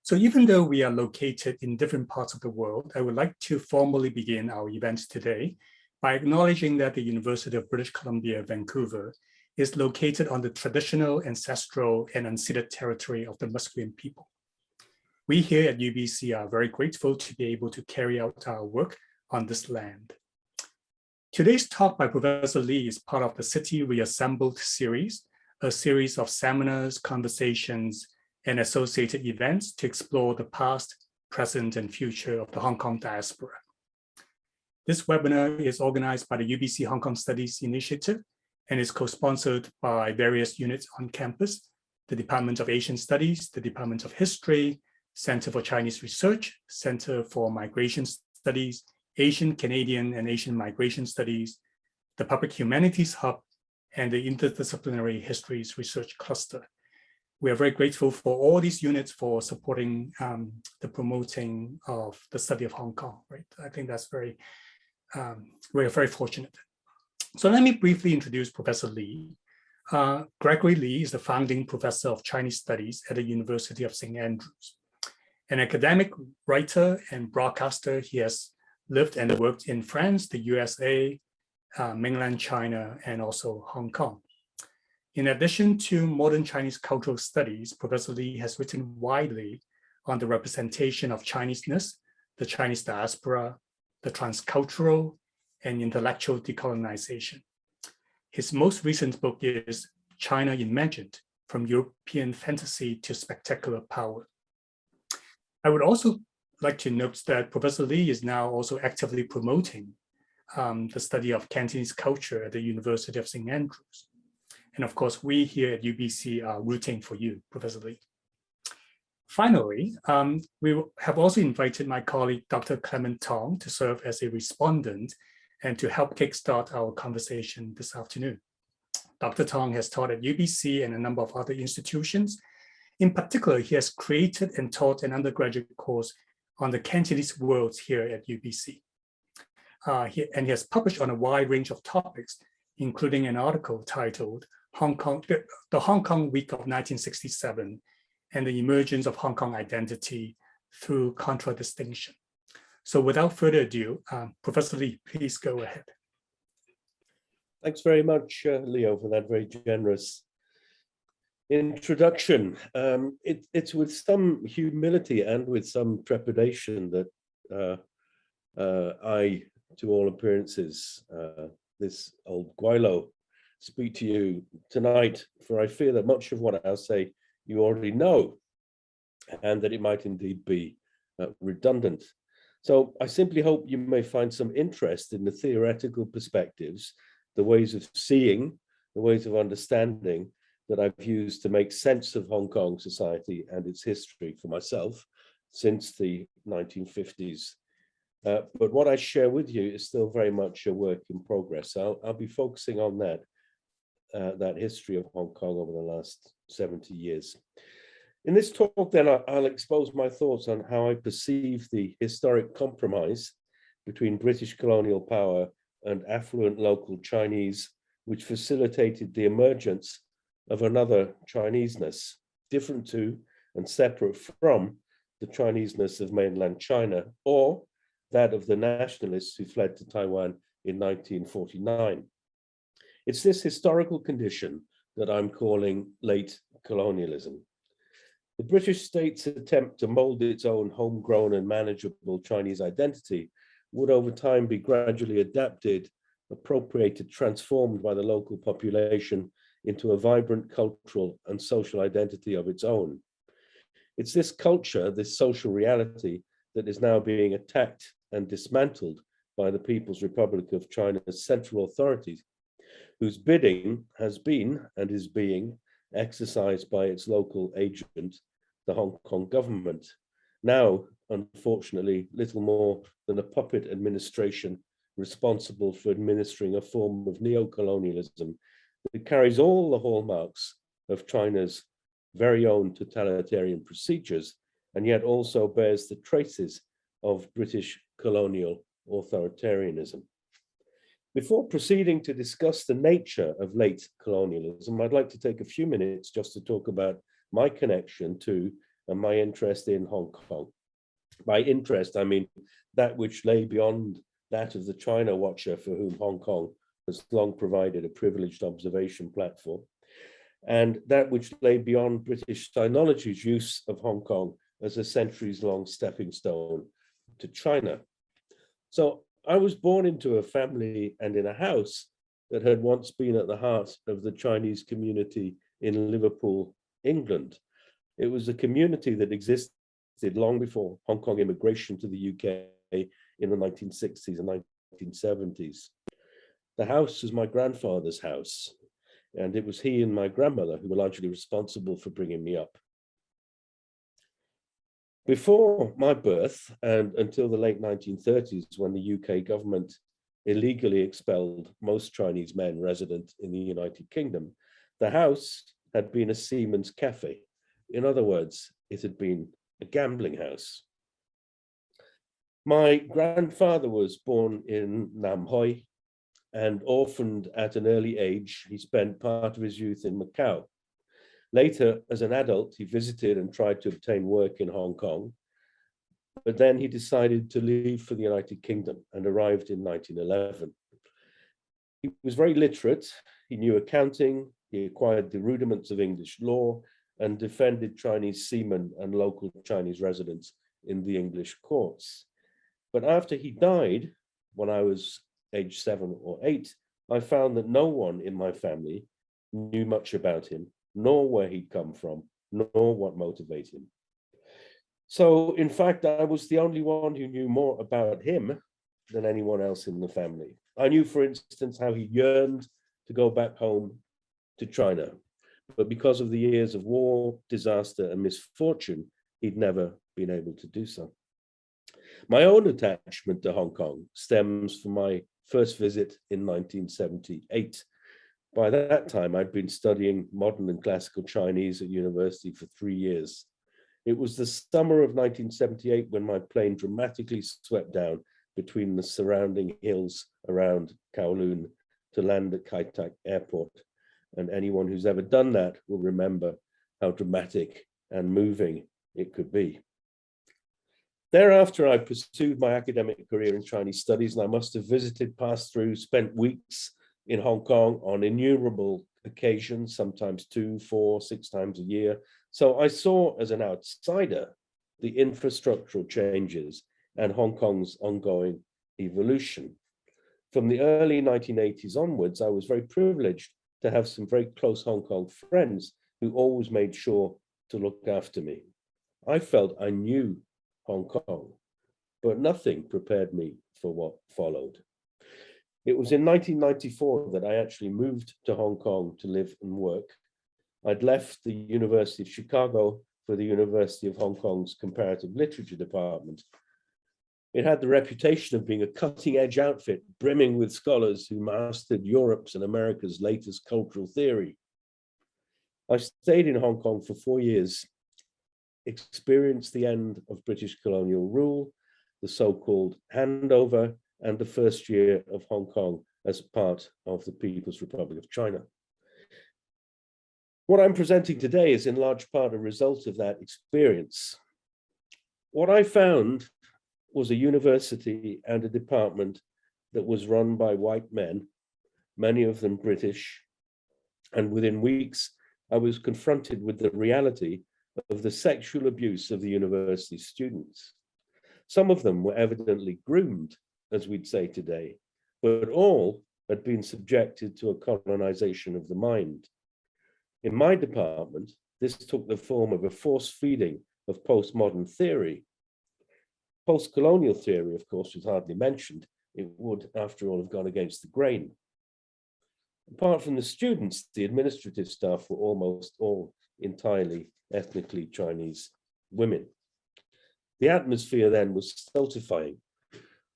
So even though we are located in different parts of the world, I would like to formally begin our event today by acknowledging that the University of British Columbia, Vancouver, is located on the traditional, ancestral, and unceded territory of the Musqueam people. We here at UBC are very grateful to be able to carry out our work on this land. Today's talk by Professor Lee is part of the City Reassembled series, a series of seminars, conversations, and associated events to explore the past, present, and future of the Hong Kong diaspora. This webinar is organized by the UBC Hong Kong Studies Initiative and is co-sponsored by various units on campus, the Department of Asian Studies, the Department of History, Center for Chinese Research, Center for Migration Studies, Asian, Canadian, and Asian Migration Studies, the Public Humanities Hub, and the Interdisciplinary Histories Research Cluster. We are very grateful for all these units for supporting the promoting of the study of Hong Kong, right? I think that's very, we are very fortunate. So let me briefly introduce Professor Lee. Gregory Lee is the founding professor of Chinese Studies at the University of St. Andrews. An academic writer and broadcaster, he has lived and worked in France, the USA, mainland China, and also Hong Kong. In addition to modern Chinese cultural studies, Professor Lee has written widely on the representation of Chineseness, the Chinese diaspora, the transcultural, and intellectual decolonization. His most recent book is China Imagined, From European Fantasy to Spectacular Power. I would also like to note that Professor Lee is now also actively promoting the study of Cantonese culture at the University of St. Andrews. And of course, we here at UBC are rooting for you, Professor Lee. Finally, we have also invited my colleague, Dr. Clement Tong, to serve as a respondent and to help kickstart our conversation this afternoon. Dr. Tong has taught at UBC and a number of other institutions. In particular, he has created and taught an undergraduate course on the Cantonese worlds here at UBC. He has published on a wide range of topics, including an article titled The Hong Kong Week of 1967 and the Emergence of Hong Kong Identity Through Contradistinction. So without further ado, Professor Lee, please go ahead. Thanks very much, Leo, for that very generous introduction. It's with some humility and with some trepidation that I, to all appearances, this old Guilo, speak to you tonight, for I fear that much of what I'll say you already know, and that it might indeed be redundant. So I simply hope you may find some interest in the theoretical perspectives, the ways of seeing, the ways of understanding that I've used to make sense of Hong Kong society and its history for myself since the 1950s. But what I share with you is still very much a work in progress. I'll be focusing on that history of Hong Kong over the last 70 years. In this talk, then, I'll expose my thoughts on how I perceive the historic compromise between British colonial power and affluent local Chinese, which facilitated the emergence of another Chineseness, different to and separate from the Chineseness of mainland China, or that of the nationalists who fled to Taiwan in 1949. It's this historical condition that I'm calling late colonialism. The British state's attempt to mold its own homegrown and manageable Chinese identity would over time be gradually adapted, appropriated, transformed by the local population into a vibrant cultural and social identity of its own. It's this culture, this social reality, that is now being attacked and dismantled by the People's Republic of China's central authorities, whose bidding has been and is being exercised by its local agent, the Hong Kong government. Now, unfortunately, little more than a puppet administration responsible for administering a form of neo-colonialism that carries all the hallmarks of China's very own totalitarian procedures, and yet also bears the traces of British colonial authoritarianism. Before proceeding to discuss the nature of late colonialism, I'd like to take a few minutes just to talk about my connection to and my interest in Hong Kong. By interest, I mean that which lay beyond that of the China watcher for whom Hong Kong has long provided a privileged observation platform, and that which lay beyond British sinology's use of Hong Kong as a centuries-long stepping stone to China. So I was born into a family and in a house that had once been at the heart of the Chinese community in Liverpool, England. It was a community that existed long before Hong Kong immigration to the UK in the 1960s and 1970s. The house was my grandfather's house, and it was he and my grandmother who were largely responsible for bringing me up. Before my birth and until the late 1930s, when the UK government illegally expelled most Chinese men resident in the United Kingdom, the house had been a seaman's cafe. In other words, it had been a gambling house. My grandfather was born in Nam Hoi and orphaned at an early age. He spent part of his youth in Macau. Later, as an adult, he visited and tried to obtain work in Hong Kong, but then he decided to leave for the United Kingdom and arrived in 1911. He was very literate. He knew accounting, he acquired the rudiments of English law, and defended Chinese seamen and local Chinese residents in the English courts. But after he died, when I was age 7 or 8, I found that no one in my family knew much about him, nor where he'd come from, nor what motivated him. So, in fact, I was the only one who knew more about him than anyone else in the family. I knew, for instance, how he yearned to go back home to China, but because of the years of war, disaster, and misfortune, he'd never been able to do so. My own attachment to Hong Kong stems from my first visit in 1978. By that time, I'd been studying modern and classical Chinese at university for 3 years. It was the summer of 1978 when my plane dramatically swept down between the surrounding hills around Kowloon to land at Kai Tak Airport. And anyone who's ever done that will remember how dramatic and moving it could be. Thereafter, I pursued my academic career in Chinese studies, and I must have visited, passed through, spent weeks in Hong Kong on innumerable occasions, sometimes 2, 4, 6 times a year. So I saw as an outsider the infrastructural changes and Hong Kong's ongoing evolution. From the early 1980s onwards, I was very privileged to have some very close Hong Kong friends who always made sure to look after me. I felt I knew Hong Kong, but nothing prepared me for what followed. It was in 1994 that I actually moved to Hong Kong to live and work. I'd left the University of Chicago for the University of Hong Kong's Comparative Literature Department. It had the reputation of being a cutting-edge outfit, brimming with scholars who mastered Europe's and America's latest cultural theory. I stayed in Hong Kong for 4 years, experienced the end of British colonial rule, the so-called handover, and the first year of Hong Kong as part of the People's Republic of China. What I'm presenting today is in large part a result of that experience. What I found was a university and a department that was run by white men, many of them British, and within weeks, I was confronted with the reality of the sexual abuse of the university students. Some of them were evidently groomed, as we'd say today, but all had been subjected to a colonization of the mind. In my department, this took the form of a force feeding of postmodern theory. Post-colonial theory, of course, was hardly mentioned. It would, after all, have gone against the grain. Apart from the students, the administrative staff were almost all entirely ethnically Chinese women. The atmosphere then was stultifying.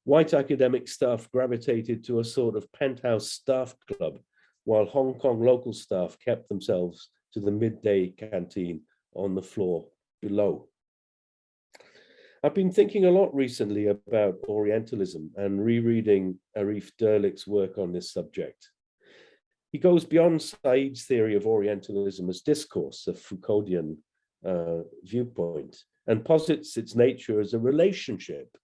White academic staff gravitated to a sort of penthouse staff club, while Hong Kong local staff kept themselves to the midday canteen on the floor below. I've been thinking a lot recently about Orientalism and rereading Arif Derlick's work on this subject. He goes beyond Said's theory of Orientalism as discourse, a Foucauldian viewpoint and posits its nature as a relationship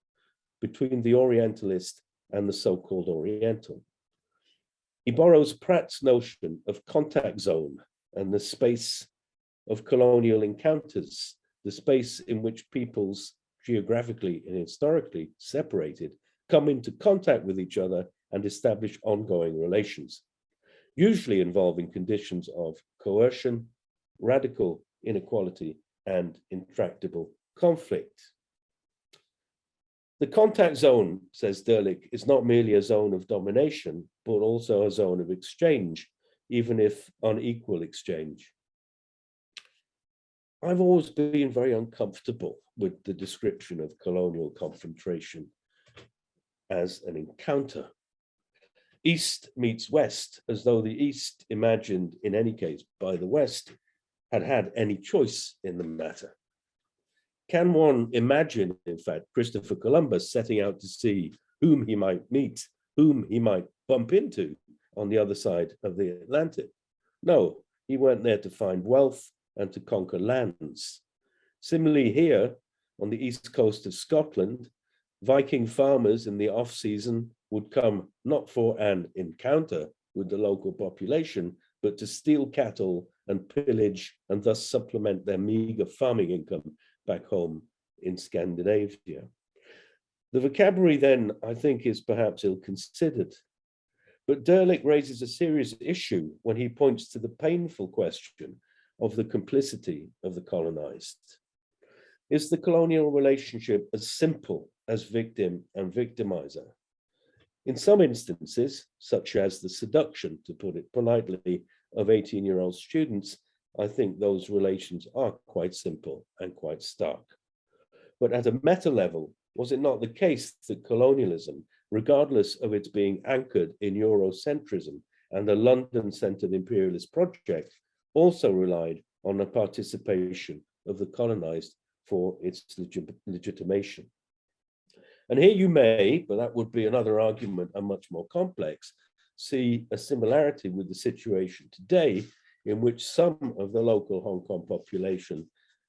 between the Orientalist and the so-called Oriental. He borrows Pratt's notion of contact zone and the space of colonial encounters, the space in which peoples geographically and historically separated come into contact with each other and establish ongoing relations, usually involving conditions of coercion, radical inequality, and intractable conflict. The contact zone, says Derlich, is not merely a zone of domination, but also a zone of exchange, even if unequal exchange. I've always been very uncomfortable with the description of colonial confrontation as an encounter. East meets West, as though the East, imagined in any case by the West, had had any choice in the matter. Can one imagine, in fact, Christopher Columbus setting out to see whom he might meet, whom he might bump into on the other side of the Atlantic? No, he went there to find wealth and to conquer lands. Similarly here, on the east coast of Scotland, Viking farmers in the off-season would come not for an encounter with the local population, but to steal cattle and pillage and thus supplement their meager farming income back home in Scandinavia. The vocabulary then, I think, is perhaps ill-considered. But Derlich raises a serious issue when he points to the painful question of the complicity of the colonized. Is the colonial relationship as simple as victim and victimizer? In some instances, such as the seduction, to put it politely, of 18-year-old students, I think those relations are quite simple and quite stark. But at a meta level, was it not the case that colonialism, regardless of its being anchored in Eurocentrism and a London-centered imperialist project, also relied on the participation of the colonized for its legitimation? And here you may, but that would be another argument and much more complex, see a similarity with the situation today in which some of the local Hong Kong population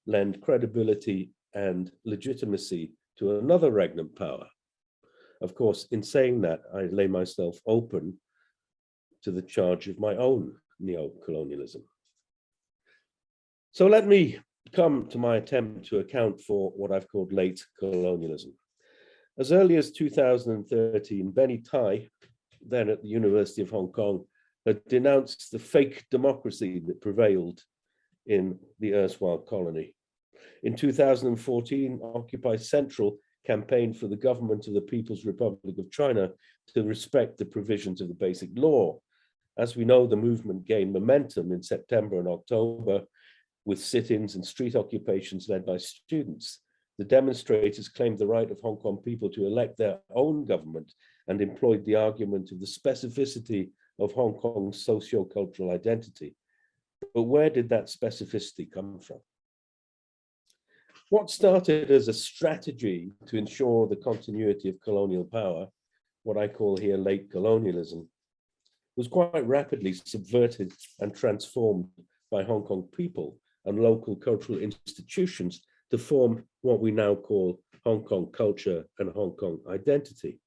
lend credibility and legitimacy to another regnant power. Of course, in saying that, I lay myself open to the charge of my own neo-colonialism. So let me come to my attempt to account for what I've called late colonialism. As early as 2013, Benny Tai, then at the University of Hong Kong, had denounced the fake democracy that prevailed in the erstwhile colony. In 2014, Occupy Central campaigned for the government of the People's Republic of China to respect the provisions of the Basic Law. As we know, the movement gained momentum in September and October with sit-ins and street occupations led by students. The demonstrators claimed the right of Hong Kong people to elect their own government and employed the argument of the specificity of Hong Kong's socio-cultural identity. But where did that specificity come from? What started as a strategy to ensure the continuity of colonial power, what I call here late colonialism, was quite rapidly subverted and transformed by Hong Kong people and local cultural institutions to form what we now call Hong Kong culture and Hong Kong identity.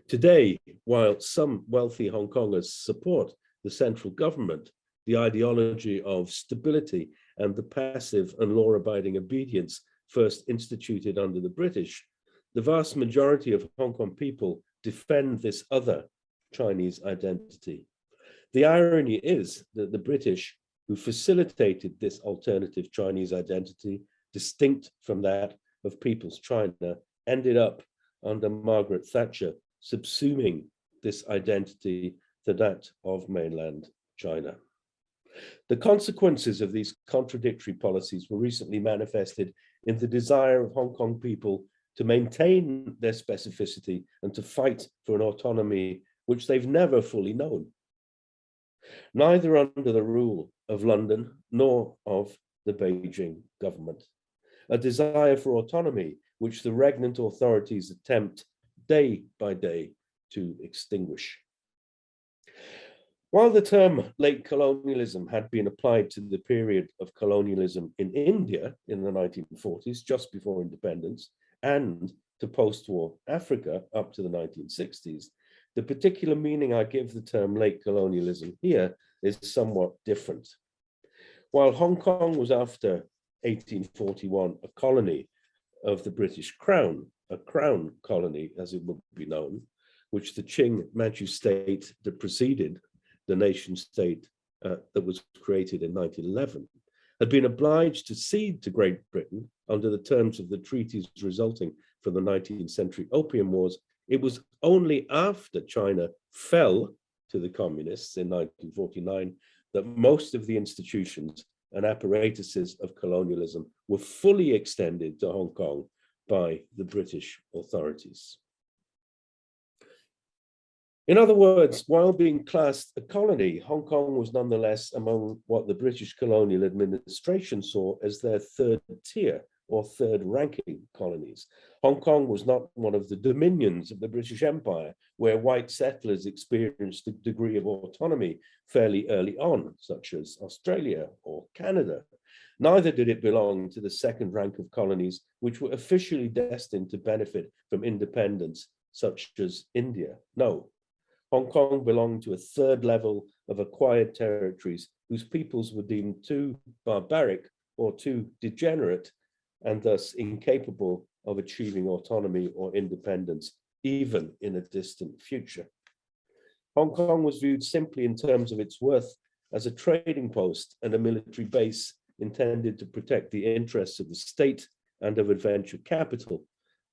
Today, while some wealthy Hong Kongers support the central government, the ideology of stability and the passive and law-abiding obedience first instituted under the British, the vast majority of Hong Kong people defend this other Chinese identity. The irony is that the British, who facilitated this alternative Chinese identity, distinct from that of People's China, ended up under Margaret Thatcher subsuming this identity to that of mainland China. The consequences of these contradictory policies were recently manifested in the desire of Hong Kong people to maintain their specificity and to fight for an autonomy which they've never fully known, neither under the rule of London nor of the Beijing government. A desire for autonomy which the regnant authorities attempt day by day to extinguish. While the term late colonialism had been applied to the period of colonialism in India in the 1940s, just before independence, and to post-war Africa up to the 1960s, the particular meaning I give the term late colonialism here is somewhat different. While Hong Kong was after 1841 a colony of the British Crown, a crown colony as it would be known, which the Qing Manchu state that preceded the nation state that was created in 1911, had been obliged to cede to Great Britain under the terms of the treaties resulting from the 19th century Opium Wars. It was only after China fell to the communists in 1949 that most of the institutions and apparatuses of colonialism were fully extended to Hong Kong by the British authorities. In other words, while being classed a colony, Hong Kong was nonetheless among what the British colonial administration saw as their third tier or third ranking colonies. Hong Kong was not one of the dominions of the British Empire, where white settlers experienced a degree of autonomy fairly early on, such as Australia or Canada. Neither did it belong to the second rank of colonies, which were officially destined to benefit from independence, such as India. No. Hong Kong belonged to a third level of acquired territories whose peoples were deemed too barbaric or too degenerate and thus incapable of achieving autonomy or independence, even in a distant future. Hong Kong was viewed simply in terms of its worth as a trading post and a military base intended to protect the interests of the state and of adventure capital.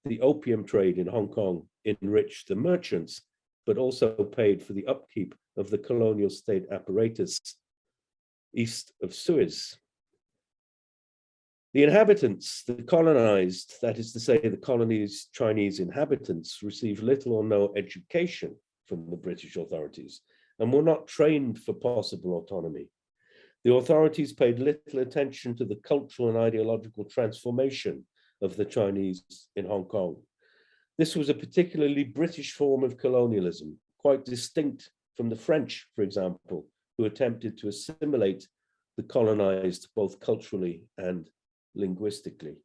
The opium trade in Hong Kong enriched the merchants, but also paid for the upkeep of the colonial state apparatus east of Suez. The inhabitants, the colonized, that is to say the colony's Chinese inhabitants, received little or no education from the British authorities and were not trained for possible autonomy. The authorities paid little attention to the cultural and ideological transformation of the Chinese in Hong Kong. This was a particularly British form of colonialism, quite distinct from the French, for example, who attempted to assimilate the colonized both culturally and linguistically.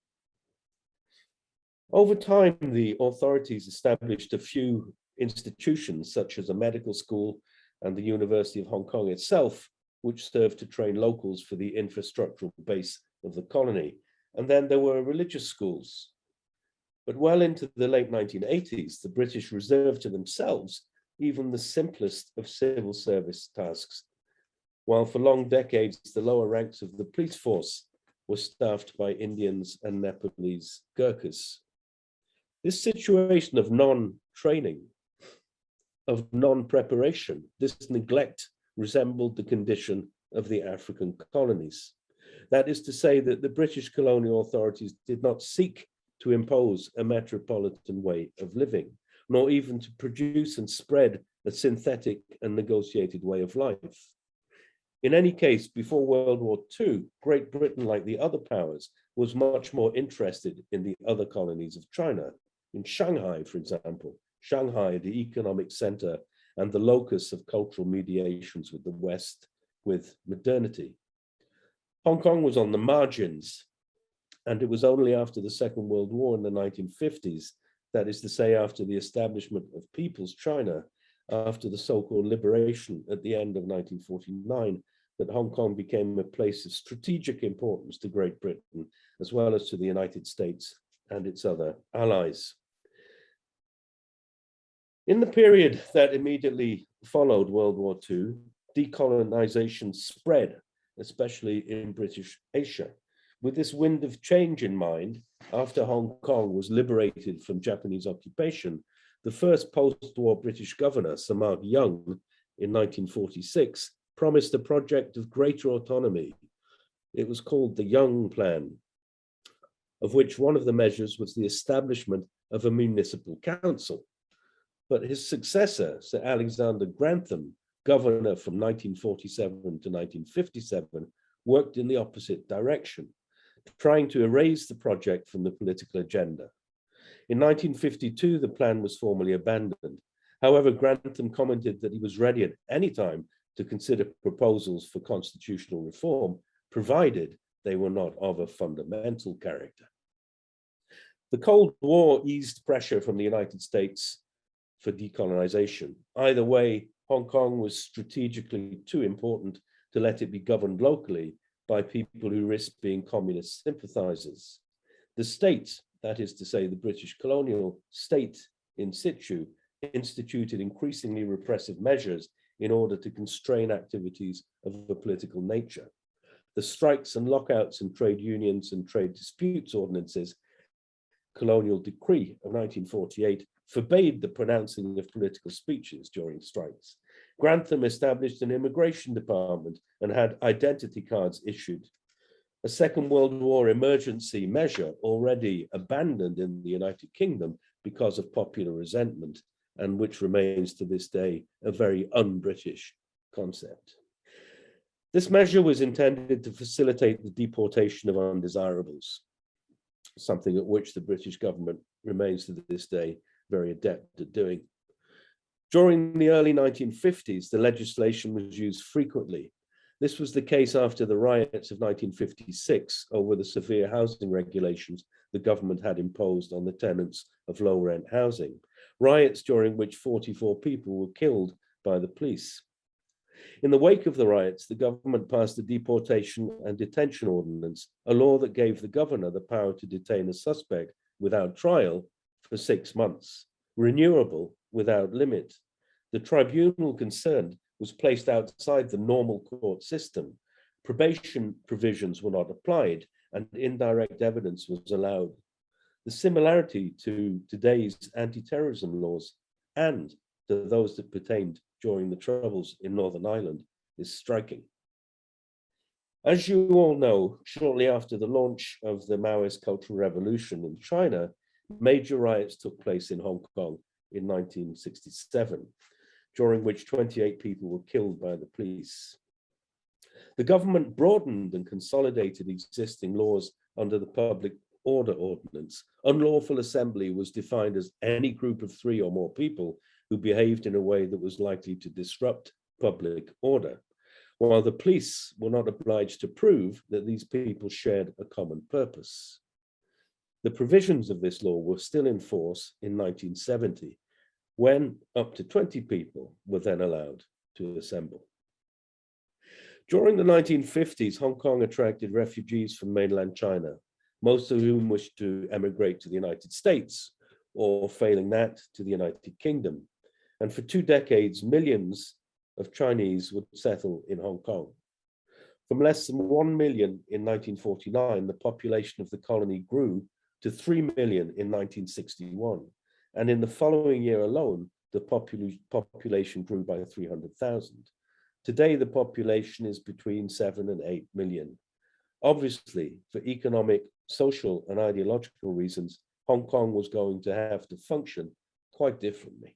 Over time, the authorities established a few institutions, such as a medical school and the University of Hong Kong itself, which served to train locals for the infrastructural base of the colony. And then there were religious schools. But well into the late 1980s, the British reserved to themselves even the simplest of civil service tasks, while for long decades, the lower ranks of the police force were staffed by Indians and Nepalese Gurkhas. This situation of non-training, of non-preparation, this neglect resembled the condition of the African colonies. That is to say that the British colonial authorities did not seek to impose a metropolitan way of living, nor even to produce and spread a synthetic and negotiated way of life. In any case, before World War II, Great Britain, like the other powers, was much more interested in the other colonies of China. In Shanghai, for example, Shanghai, the economic center and the locus of cultural mediations with the West, with modernity. Hong Kong was on the margins, and it was only after the Second World War in the 1950s, that is to say, after the establishment of People's China, after the so-called liberation at the end of 1949, that Hong Kong became a place of strategic importance to Great Britain, as well as to the United States and its other allies. In the period that immediately followed World War II, decolonization spread, especially in British Asia. With this wind of change in mind, after Hong Kong was liberated from Japanese occupation, the first post-war British governor, Sir Mark Young, in 1946, promised a project of greater autonomy. It was called the Young Plan, of which one of the measures was the establishment of a municipal council. But his successor, Sir Alexander Grantham, governor from 1947 to 1957, worked in the opposite direction, trying to erase the project from the political agenda. In 1952, the plan was formally abandoned. However, Grantham commented that he was ready at any time to consider proposals for constitutional reform, provided they were not of a fundamental character. The Cold War eased pressure from the United States for decolonization. Either way, Hong Kong was strategically too important to let it be governed locally by people who risked being communist sympathizers. The state, that is to say, the British colonial state in situ, instituted increasingly repressive measures in order to constrain activities of a political nature. The strikes and lockouts and trade unions and trade disputes ordinances, Colonial Decree of 1948, forbade the pronouncing of political speeches during strikes. Grantham established an immigration department and had identity cards issued. A Second World War emergency measure already abandoned in the United Kingdom because of popular resentment, and which remains to this day a very un-British concept. This measure was intended to facilitate the deportation of undesirables, something at which the British government remains to this day very adept at doing. During the early 1950s, the legislation was used frequently. This was the case after the riots of 1956 over the severe housing regulations the government had imposed on the tenants of low-rent housing, riots during which 44 people were killed by the police. In the wake of the riots, the government passed the Deportation and Detention Ordinance, a law that gave the governor the power to detain a suspect without trial for 6 months, renewable without limit. The tribunal concerned was placed outside the normal court system. Probation provisions were not applied, and indirect evidence was allowed. The similarity to today's anti-terrorism laws and to those that pertained during the Troubles in Northern Ireland is striking. As you all know, shortly after the launch of the Maoist Cultural Revolution in China, major riots took place in Hong Kong in 1967, during which 28 people were killed by the police. The government broadened and consolidated existing laws under the Public Order Ordinance. Unlawful assembly was defined as any group of 3 or more people who behaved in a way that was likely to disrupt public order, while the police were not obliged to prove that these people shared a common purpose. The provisions of this law were still in force in 1970, when up to 20 people were then allowed to assemble. During the 1950s, Hong Kong attracted refugees from mainland China, most of whom wished to emigrate to the United States, or failing that, to the United Kingdom. And for 2 decades, millions of Chinese would settle in Hong Kong. From less than 1 million in 1949, the population of the colony grew to 3 million in 1961. And in the following year alone, the population grew by 300,000. Today, the population is between 7 and 8 million. Obviously, for economic, social, and ideological reasons, Hong Kong was going to have to function quite differently.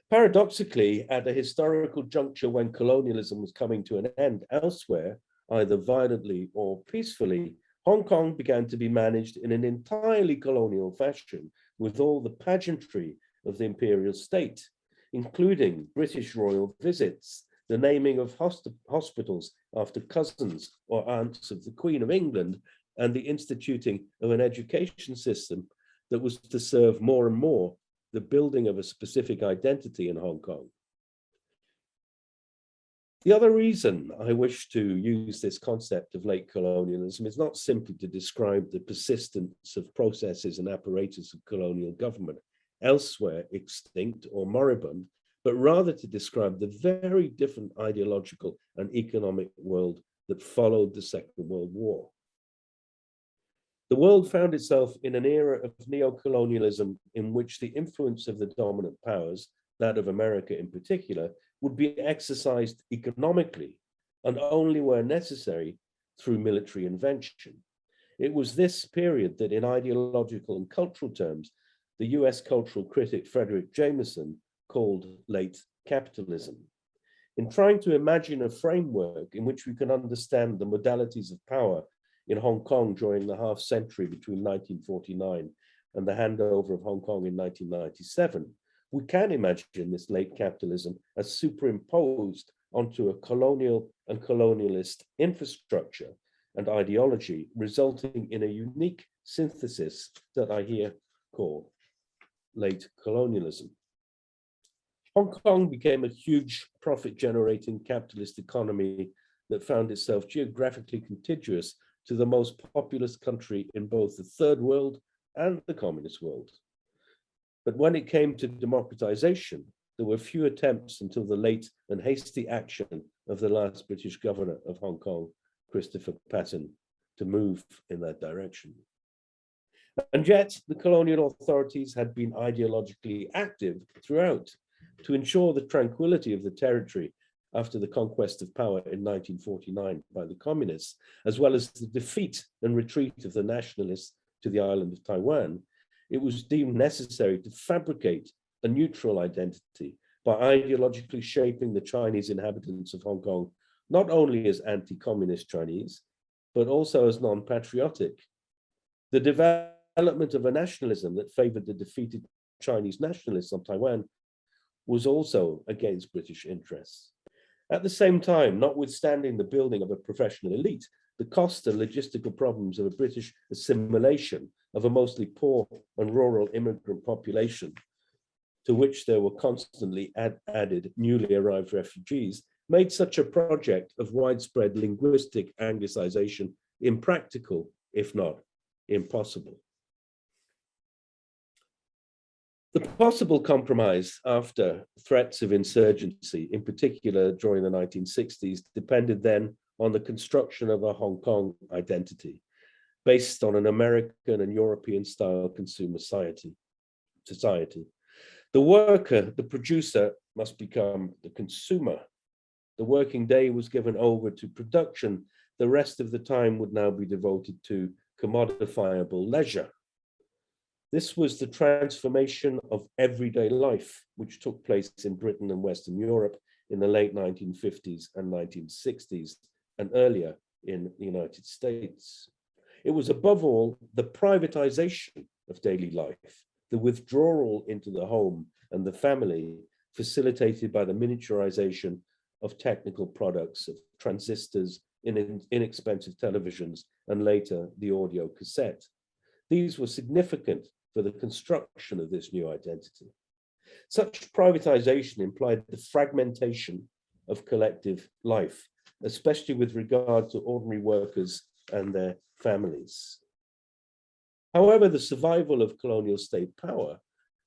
Paradoxically, at a historical juncture when colonialism was coming to an end elsewhere, either violently or peacefully, Hong Kong began to be managed in an entirely colonial fashion, with all the pageantry of the imperial state, including British royal visits, the naming of hospitals after cousins or aunts of the Queen of England, and the instituting of an education system that was to serve more and more the building of a specific identity in Hong Kong. The other reason I wish to use this concept of late colonialism is not simply to describe the persistence of processes and apparatus of colonial government elsewhere extinct or moribund, but rather to describe the very different ideological and economic world that followed the Second World War. The world found itself in an era of neo-colonialism in which the influence of the dominant powers, that of America in particular, would be exercised economically and only where necessary through military invention. It was this period that in ideological and cultural terms, the US cultural critic Frederick Jameson called late capitalism. In trying to imagine a framework in which we can understand the modalities of power in Hong Kong during the half century between 1949 and the handover of Hong Kong in 1997, we can imagine this late capitalism as superimposed onto a colonial and colonialist infrastructure and ideology, resulting in a unique synthesis that I here call late colonialism. Hong Kong became a huge profit-generating capitalist economy that found itself geographically contiguous to the most populous country in both the third world and the communist world. But when it came to democratization, there were few attempts until the late and hasty action of the last British governor of Hong Kong, Christopher Patten, to move in that direction. And yet, the colonial authorities had been ideologically active throughout to ensure the tranquility of the territory after the conquest of power in 1949 by the communists, as well as the defeat and retreat of the nationalists to the island of Taiwan. It was deemed necessary to fabricate a neutral identity by ideologically shaping the Chinese inhabitants of Hong Kong, not only as anti-communist Chinese, but also as non-patriotic. The development of a nationalism that favored the defeated Chinese nationalists on Taiwan was also against British interests. At the same time, notwithstanding the building of a professional elite, the cost and logistical problems of a British assimilation of a mostly poor and rural immigrant population, to which there were constantly added newly arrived refugees, made such a project of widespread linguistic Anglicization impractical, if not impossible. The possible compromise after threats of insurgency, in particular during the 1960s, depended then on the construction of a Hong Kong identity based on an American and European style consumer society. The worker, the producer, must become the consumer. The working day was given over to production. The rest of the time would now be devoted to commodifiable leisure. This was the transformation of everyday life, which took place in Britain and Western Europe in the late 1950s and 1960s, and earlier in the United States. It was above all the privatization of daily life, the withdrawal into the home and the family, facilitated by the miniaturization of technical products, of transistors, inexpensive televisions, and later the audio cassette. These were significant for the construction of this new identity. Such privatization implied the fragmentation of collective life, especially with regard to ordinary workers and their families. However, the survival of colonial state power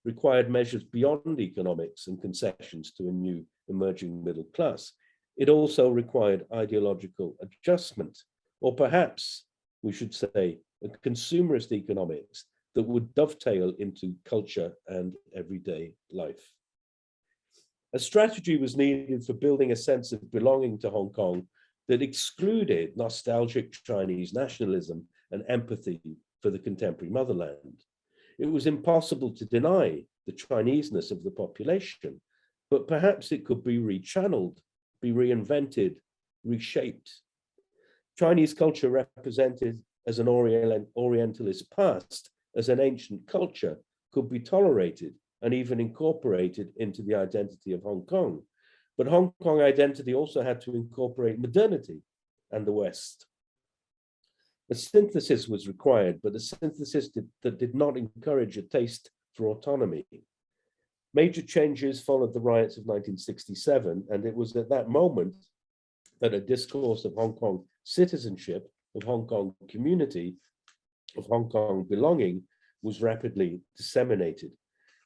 required measures beyond economics and concessions to a new emerging middle class. It also required ideological adjustment, or perhaps we should say a consumerist economics that would dovetail into culture and everyday life. A strategy was needed for building a sense of belonging to Hong Kong that excluded nostalgic Chinese nationalism and empathy for the contemporary motherland. It was impossible to deny the Chineseness of the population, but perhaps it could be rechanneled, be reinvented, reshaped. Chinese culture represented as an Orientalist past, as an ancient culture, could be tolerated and even incorporated into the identity of Hong Kong. But Hong Kong identity also had to incorporate modernity and the West. A synthesis was required, but a synthesis that did not encourage a taste for autonomy. Major changes followed the riots of 1967, and it was at that moment that a discourse of Hong Kong citizenship, of Hong Kong community, of Hong Kong belonging was rapidly disseminated.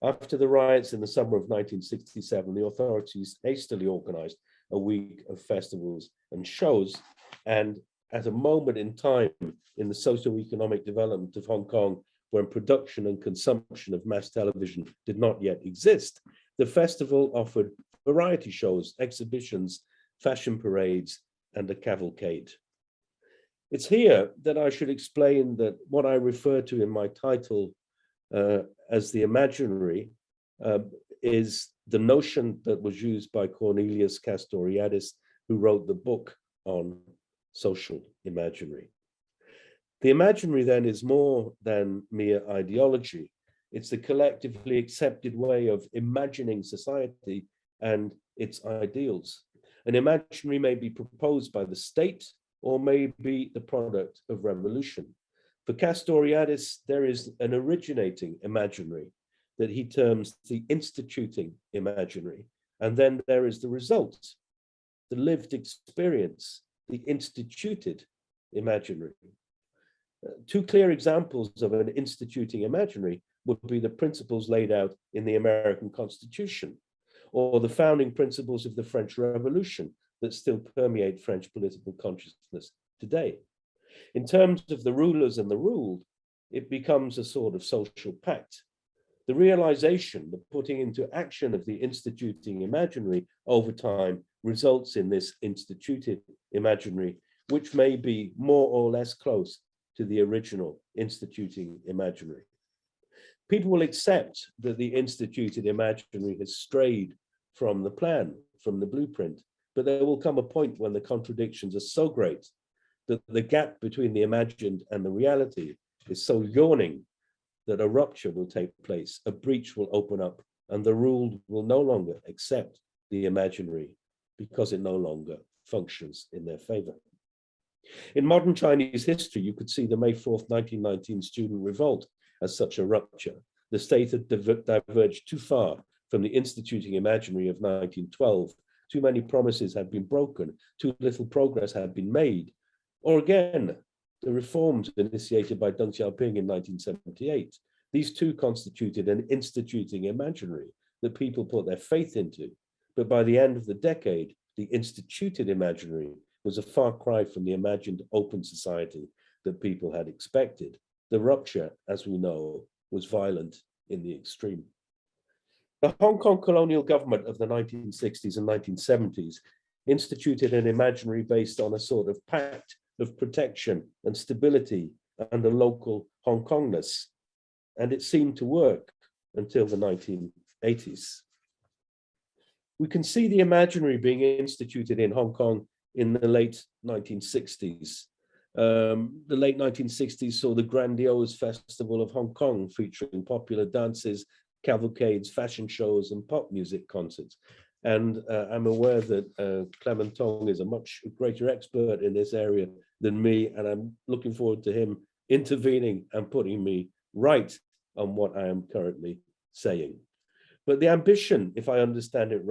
After the riots in the summer of 1967, the authorities hastily organized a week of festivals and shows, and at a moment in time in the socio-economic development of Hong Kong, when production and consumption of mass television did not yet exist, the festival offered variety shows, exhibitions, fashion parades, and a cavalcade. It's here that I should explain that what I refer to in my title as the imaginary is the notion that was used by Cornelius Castoriadis, who wrote the book on social imaginary. The imaginary then is more than mere ideology. It's the collectively accepted way of imagining society and its ideals. An imaginary may be proposed by the state or may be the product of revolution. For Castoriadis, there is an originating imaginary that he terms the instituting imaginary. And then there is the result, the lived experience, the instituted imaginary. Two clear examples of an instituting imaginary would be the principles laid out in the American Constitution, or the founding principles of the French Revolution that still permeate French political consciousness today. In terms of the rulers and the ruled, it becomes a sort of social pact. The realization, the putting into action of the instituting imaginary over time results in this instituted imaginary, which may be more or less close to the original instituting imaginary. People will accept that the instituted imaginary has strayed from the plan, from the blueprint, but there will come a point when the contradictions are so great that the gap between the imagined and the reality is so yawning that a rupture will take place, a breach will open up, and the ruled will no longer accept the imaginary because it no longer functions in their favor. In modern Chinese history, you could see the May 4th, 1919 student revolt as such a rupture. The state had diverged too far from the instituting imaginary of 1912. Too many promises had been broken, too little progress had been made. Or again, the reforms initiated by Deng Xiaoping in 1978. These too constituted an instituting imaginary that people put their faith into. But by the end of the decade, the instituted imaginary was a far cry from the imagined open society that people had expected. The rupture, as we know, was violent in the extreme. The Hong Kong colonial government of the 1960s and 1970s instituted an imaginary based on a sort of pact of protection and stability and a local Hongkongness, and it seemed to work until the 1980s. We can see the imaginary being instituted in Hong Kong in the late 1960s. The late 1960s saw the grandiose Festival of Hong Kong featuring popular dances, cavalcades, fashion shows, and pop music concerts. And I'm aware that Clement Tong is a much greater expert in this area than me, and I'm looking forward to him intervening and putting me right on what I am currently saying. But the ambition, if I understand it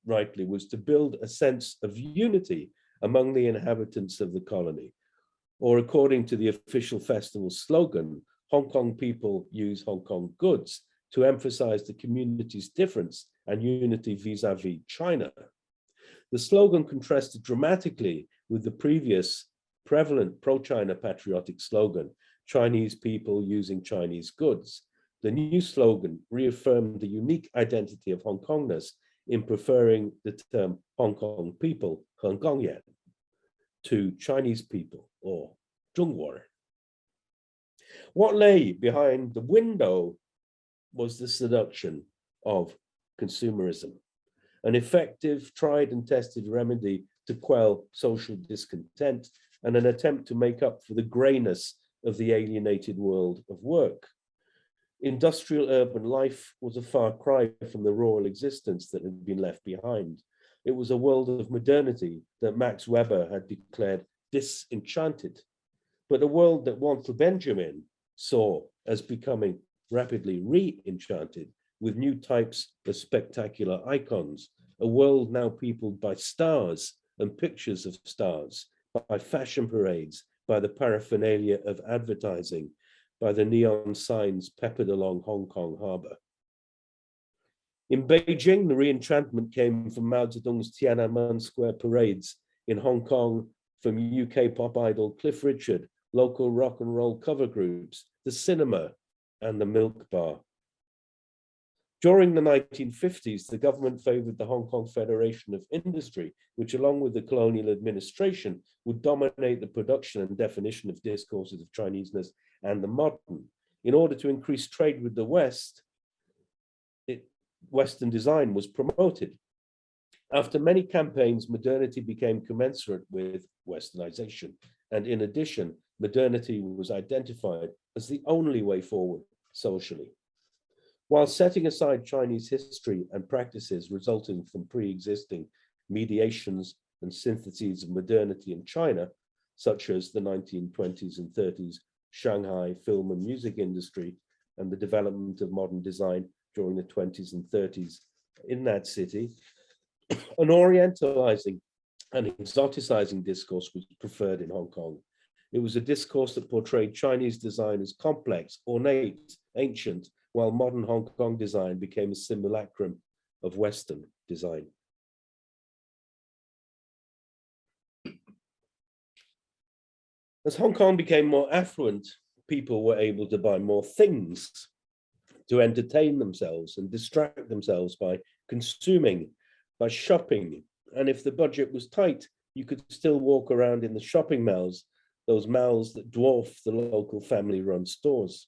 rightly, was to build a sense of unity among the inhabitants of the colony. Or according to the official festival slogan, Hong Kong people use Hong Kong goods to emphasize the community's difference and unity vis-a-vis China. The slogan contrasted dramatically with the previous prevalent pro-China patriotic slogan, Chinese people using Chinese goods. The new slogan reaffirmed the unique identity of Hongkongness in preferring the term Hong Kong people, Hongkongyuan, to Chinese people, or Zhongguo. What lay behind the window was the seduction of consumerism, an effective, tried and tested remedy to quell social discontent and an attempt to make up for the greyness of the alienated world of work. Industrial urban life was a far cry from the rural existence that had been left behind. It was a world of modernity that Max Weber had declared disenchanted, but a world that Walter Benjamin saw as becoming rapidly re-enchanted with new types of spectacular icons, a world now peopled by stars and pictures of stars, by fashion parades, by the paraphernalia of advertising, by the neon signs peppered along Hong Kong Harbour. In Beijing, the re-enchantment came from Mao Zedong's Tiananmen Square parades. In Hong Kong, from UK pop idol Cliff Richard, local rock and roll cover groups, the cinema, and the milk bar. During the 1950s, the government favoured the Hong Kong Federation of Industry, which along with the colonial administration would dominate the production and definition of discourses of Chineseness and the modern. In order to increase trade with the West, Western design was promoted. After many campaigns, modernity became commensurate with Westernization. And in addition, modernity was identified as the only way forward socially. While setting aside Chinese history and practices resulting from pre-existing mediations and syntheses of modernity in China, such as the 1920s and 30s Shanghai film and music industry and the development of modern design during the 20s and 30s in that city, an orientalizing and exoticizing discourse was preferred in Hong Kong. It was a discourse that portrayed Chinese design as complex, ornate, ancient, while modern Hong Kong design became a simulacrum of Western design. As Hong Kong became more affluent, people were able to buy more things to entertain themselves and distract themselves by consuming, by shopping. And if the budget was tight, you could still walk around in the shopping malls, those malls that dwarf the local family-run stores.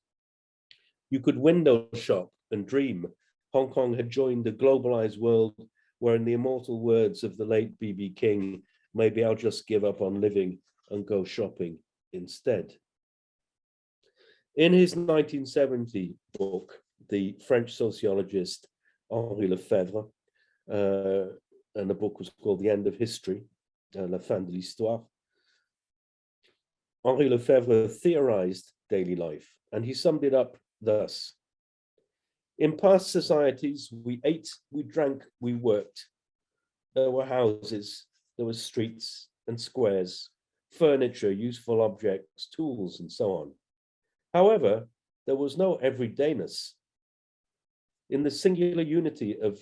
You could window shop and dream. Hong Kong had joined a globalized world where, in the immortal words of the late B.B. King, maybe I'll just give up on living and go shopping instead. In his 1970 book, the French sociologist Henri Lefebvre, and the book was called The End of History, La Fin de l'Histoire, Henri Lefebvre theorized daily life, and he summed it up thus: in past societies, we ate, we drank, we worked. There were houses, there were streets and squares, furniture, useful objects, tools, and so on. However, there was no everydayness. In the singular unity of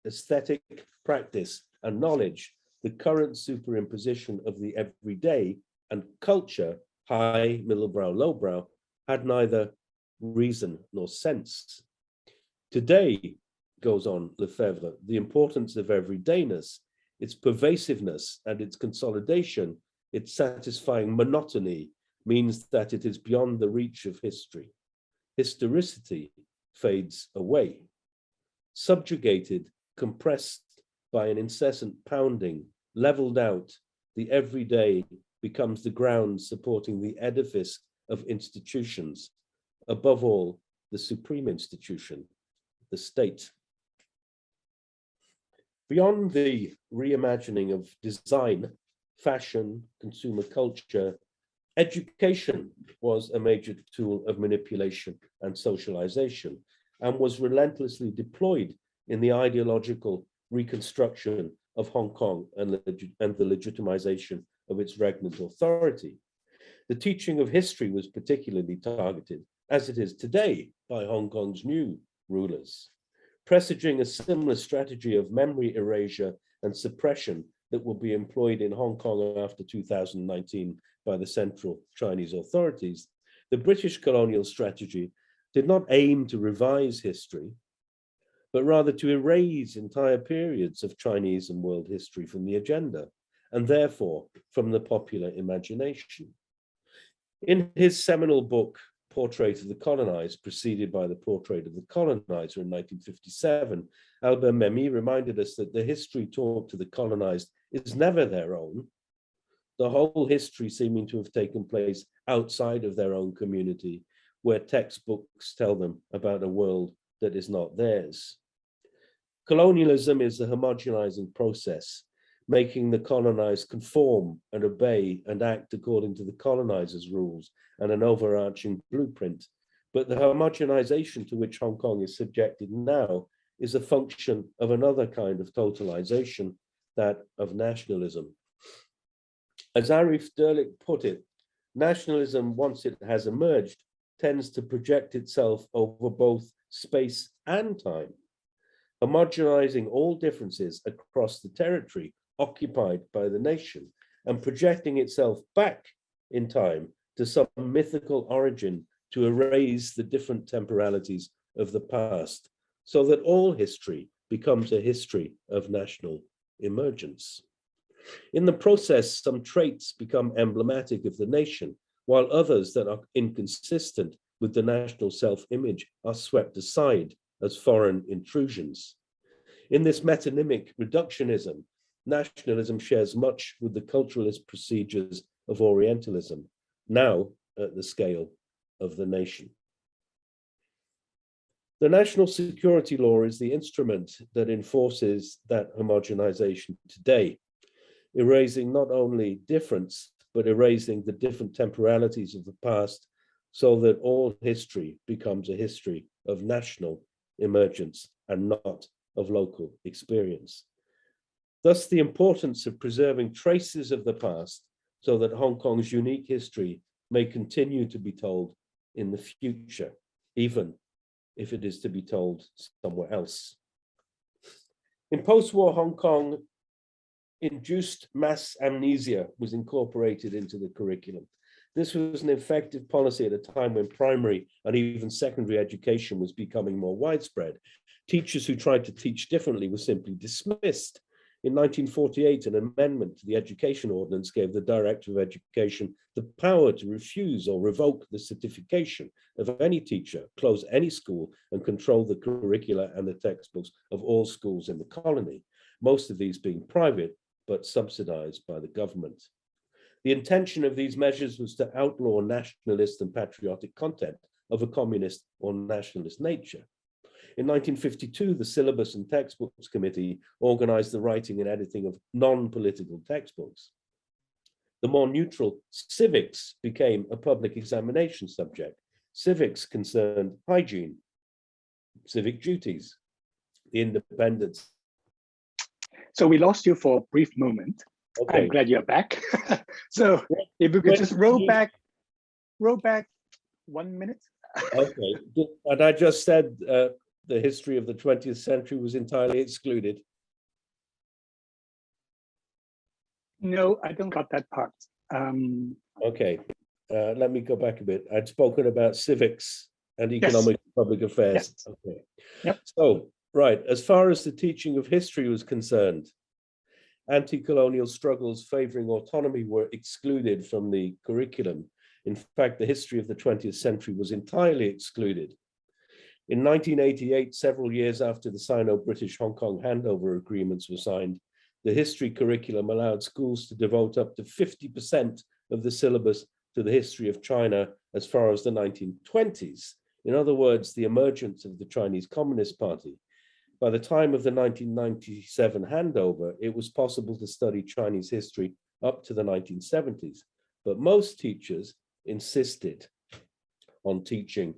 aesthetic practice and knowledge, the current superimposition of the everyday and culture, high, middlebrow, lowbrow, had neither reason nor sense. Today, goes on Lefebvre, the importance of everydayness, its pervasiveness and its consolidation, its satisfying monotony, means that it is beyond the reach of history. Historicity fades away. Subjugated, compressed by an incessant pounding, leveled out, the everyday becomes the ground supporting the edifice of institutions, above all, the supreme institution, the state. Beyond the reimagining of design, fashion, consumer culture, education was a major tool of manipulation and socialization, and was relentlessly deployed in the ideological reconstruction of Hong Kong and the legitimization of its regnant authority. The teaching of history was particularly targeted, as it is today, by Hong Kong's new rulers, presaging a similar strategy of memory erasure and suppression that will be employed in Hong Kong after 2019 by the central Chinese authorities. The British colonial strategy did not aim to revise history, but rather to erase entire periods of Chinese and world history from the agenda, and therefore from the popular imagination. In his seminal book, Portrait of the Colonized, preceded by the Portrait of the Colonizer in 1957, Albert Memmi reminded us that the history taught to the colonized is never their own, the whole history seeming to have taken place outside of their own community, where textbooks tell them about a world that is not theirs. Colonialism is a homogenizing process, making the colonized conform and obey and act according to the colonizer's rules and an overarching blueprint. But the homogenization to which Hong Kong is subjected now is a function of another kind of totalization, that of nationalism. As Arif Derlich put it, nationalism, once it has emerged, tends to project itself over both space and time, homogenizing all differences across the territory occupied by the nation and projecting itself back in time to some mythical origin to erase the different temporalities of the past, so that all history becomes a history of national emergence. In the process, some traits become emblematic of the nation, while others that are inconsistent with the national self-image are swept aside as foreign intrusions. In this metonymic reductionism, nationalism shares much with the culturalist procedures of Orientalism, now at the scale of the nation. The national security law is the instrument that enforces that homogenization today, erasing not only difference, but erasing the different temporalities of the past so that all history becomes a history of national emergence and not of local experience. Thus, the importance of preserving traces of the past so that Hong Kong's unique history may continue to be told in the future, even if it is to be told somewhere else. In post-war Hong Kong, induced mass amnesia was incorporated into the curriculum. This was an effective policy at a time when primary and even secondary education was becoming more widespread. Teachers who tried to teach differently were simply dismissed. In 1948, an amendment to the Education Ordinance gave the Director of Education the power to refuse or revoke the certification of any teacher, close any school, and control the curricula and the textbooks of all schools in the colony, most of these being private, but subsidized by the government. The intention of these measures was to outlaw nationalist and patriotic content of a communist or nationalist nature. In 1952, the Syllabus and Textbooks Committee organized the writing and editing of non-political textbooks. The more neutral civics became a public examination subject. Civics concerned hygiene, civic duties, the independence. So we lost you for a brief moment. Okay. I'm glad you're back. So if you could just roll back 1 minute. Okay, and I just said the history of the 20th century was entirely excluded. No, I don't got that part. Okay, let me go back a bit. I'd spoken about civics and economic and public affairs. Yes. Okay. Yep. So, right, as far as the teaching of history was concerned, anti-colonial struggles favoring autonomy were excluded from the curriculum. In fact, the history of the 20th century was entirely excluded. In 1988, several years after the Sino-British Hong Kong handover agreements were signed, the history curriculum allowed schools to devote up to 50% of the syllabus to the history of China as far as the 1920s. In other words, the emergence of the Chinese Communist Party. By the time of the 1997 handover, it was possible to study Chinese history up to the 1970s, but most teachers insisted on teaching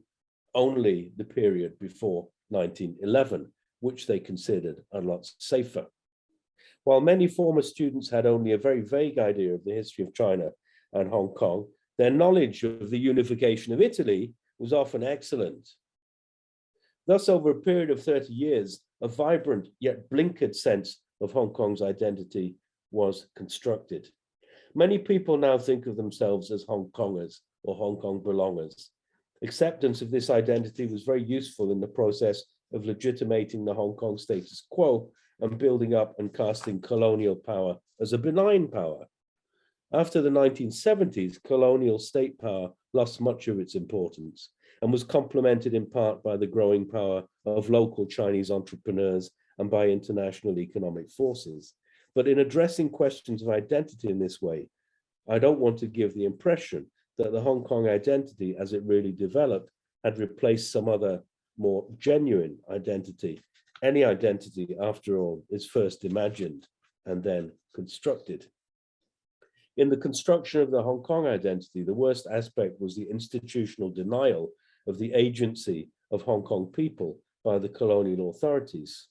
only the period before 1911, which they considered a lot safer. While many former students had only a very vague idea of the history of China and Hong Kong, their knowledge of the unification of Italy was often excellent. Thus, over a period of 30 years, a vibrant yet blinkered sense of Hong Kong's identity was constructed. Many people now think of themselves as Hong Kongers or Hong Kong belongers. Acceptance of this identity was very useful in the process of legitimating the Hong Kong status quo and building up and casting colonial power as a benign power. After the 1970s, colonial state power lost much of its importance and was complemented in part by the growing power of local Chinese entrepreneurs and by international economic forces. But in addressing questions of identity in this way, I don't want to give the impression that the Hong Kong identity, as it really developed, had replaced some other more genuine identity. Any identity, after all, is first imagined and then constructed. In the construction of the Hong Kong identity, the worst aspect was the institutional denial of the agency of Hong Kong people by the colonial authorities.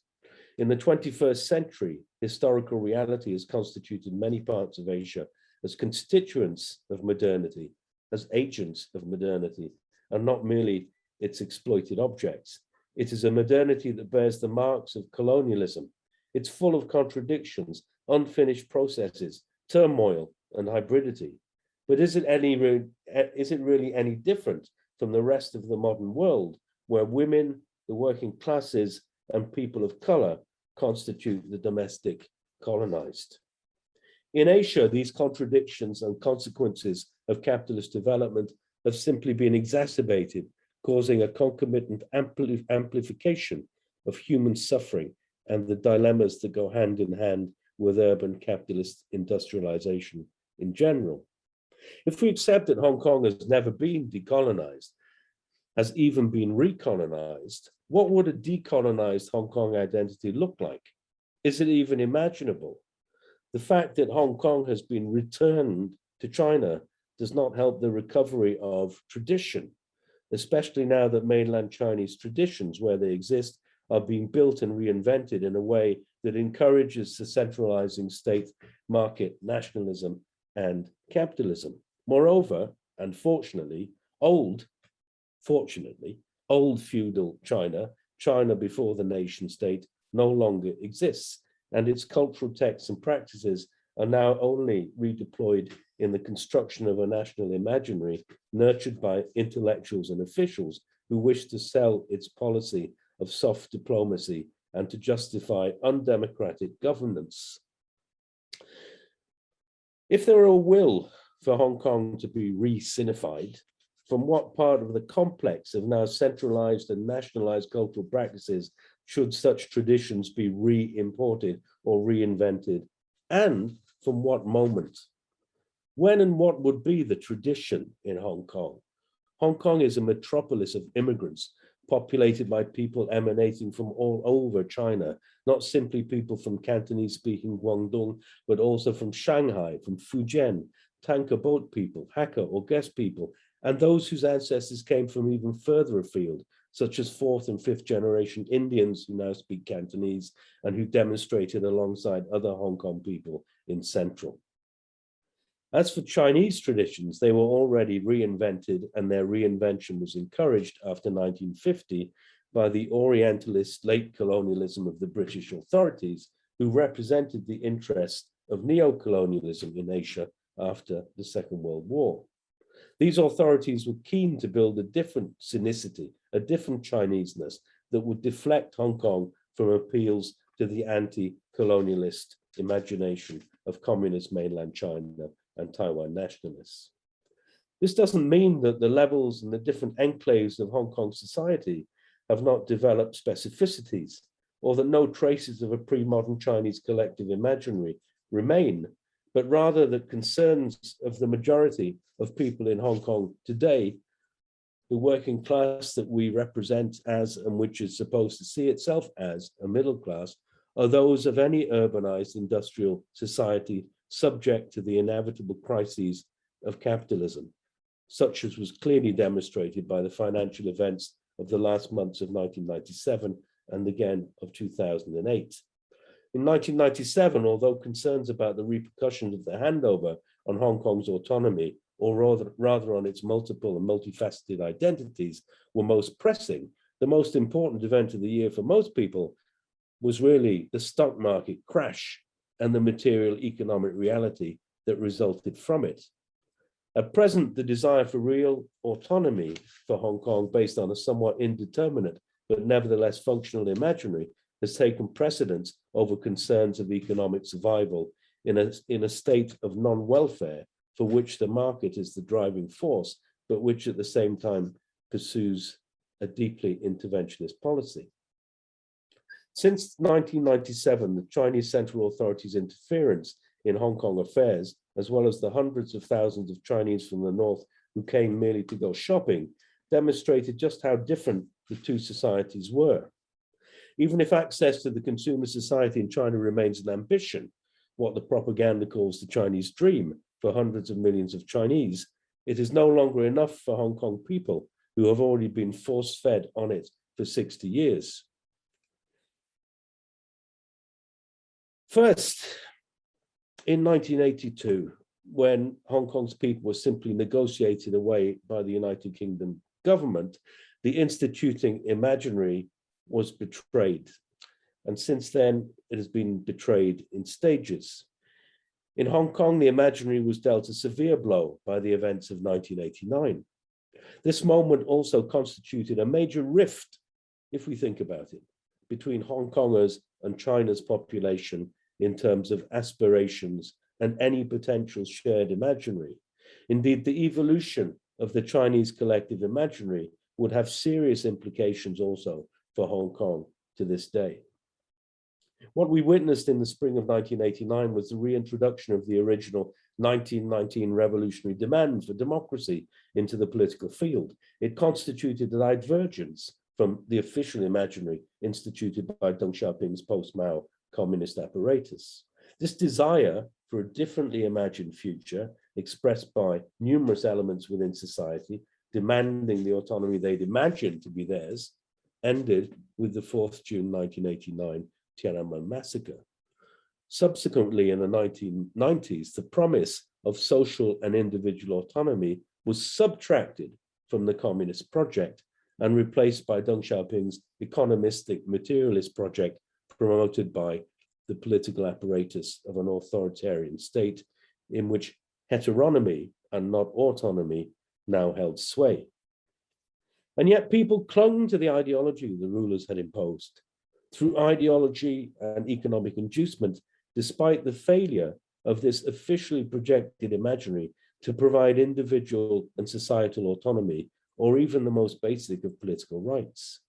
In the 21st century, historical reality has constituted many parts of Asia as constituents of modernity, as agents of modernity, and not merely its exploited objects. It is a modernity that bears the marks of colonialism. It's full of contradictions, unfinished processes, turmoil, and hybridity. But is it really any different from the rest of the modern world, where women, the working classes, and people of color constitute the domestic colonized? In Asia, these contradictions and consequences of capitalist development have simply been exacerbated, causing a concomitant amplification of human suffering and the dilemmas that go hand in hand with urban capitalist industrialization in general. If we accept that Hong Kong has never been decolonized, has even been recolonized, What would a decolonized Hong Kong identity look like? Is it even imaginable? The fact that Hong Kong has been returned to China does not help the recovery of tradition, especially now that mainland Chinese traditions, where they exist, are being built and reinvented in a way that encourages the centralizing state, market, nationalism, and capitalism. Moreover, unfortunately, old feudal China, China before the nation state, no longer exists, and its cultural texts and practices are now only redeployed in the construction of a national imaginary nurtured by intellectuals and officials who wish to sell its policy of soft diplomacy and to justify undemocratic governance. If there were a will for Hong Kong to be re-sinified, from what part of the complex of now centralized and nationalized cultural practices should such traditions be re-imported or reinvented, and from what moment? When and what would be the tradition in Hong Kong? Hong Kong is a metropolis of immigrants, populated by people emanating from all over China, not simply people from Cantonese-speaking Guangdong, but also from Shanghai, from Fujian, tanker boat people, Hakka or guest people, and those whose ancestors came from even further afield, such as fourth and fifth generation Indians who now speak Cantonese and who demonstrated alongside other Hong Kong people in Central. As for Chinese traditions, they were already reinvented, and their reinvention was encouraged after 1950 by the Orientalist late colonialism of the British authorities, who represented the interest of neo-colonialism in Asia after the Second World War. These authorities were keen to build a different sinicity, a different Chineseness that would deflect Hong Kong from appeals to the anti-colonialist imagination of communist mainland China and Taiwan nationalists. This doesn't mean that the levels and the different enclaves of Hong Kong society have not developed specificities, or that no traces of a pre-modern Chinese collective imaginary remain, but rather that concerns of the majority of people in Hong Kong today, the working class that we represent as, and which is supposed to see itself as, a middle class, are those of any urbanized industrial society subject to the inevitable crises of capitalism, such as was clearly demonstrated by the financial events of the last months of 1997 and again of 2008. In 1997, although concerns about the repercussions of the handover on Hong Kong's autonomy, or rather on its multiple and multifaceted identities, were most pressing, the most important event of the year for most people was really the stock market crash and the material economic reality that resulted from it. At present, the desire for real autonomy for Hong Kong, based on a somewhat indeterminate but nevertheless functional imaginary, has taken precedence over concerns of economic survival in a state of non-welfare for which the market is the driving force, but which at the same time pursues a deeply interventionist policy. Since 1997, the Chinese Central Authorities' interference in Hong Kong affairs, as well as the hundreds of thousands of Chinese from the north who came merely to go shopping, demonstrated just how different the two societies were. Even if access to the consumer society in China remains an ambition, what the propaganda calls the Chinese dream for hundreds of millions of Chinese, it is no longer enough for Hong Kong people who have already been force-fed on it for 60 years. First, in 1982, when Hong Kong's people were simply negotiated away by the United Kingdom government, the instituting imaginary was betrayed. And since then, it has been betrayed in stages. In Hong Kong, the imaginary was dealt a severe blow by the events of 1989. This moment also constituted a major rift, if we think about it, between Hong Kongers and China's population in terms of aspirations and any potential shared imaginary. Indeed, the evolution of the Chinese collective imaginary would have serious implications also for Hong Kong to this day. What we witnessed in the spring of 1989 was the reintroduction of the original 1919 revolutionary demand for democracy into the political field. It constituted a divergence from the official imaginary instituted by Deng Xiaoping's post-Mao communist apparatus. This desire for a differently imagined future, expressed by numerous elements within society, demanding the autonomy they'd imagined to be theirs, ended with the 4th June 1989 Tiananmen massacre. Subsequently, in the 1990s, the promise of social and individual autonomy was subtracted from the communist project and replaced by Deng Xiaoping's economistic materialist project promoted by the political apparatus of an authoritarian state in which heteronomy and not autonomy now held sway. And yet people clung to the ideology the rulers had imposed. Through ideology and economic inducement, despite the failure of this officially projected imaginary to provide individual and societal autonomy, or even the most basic of political rights.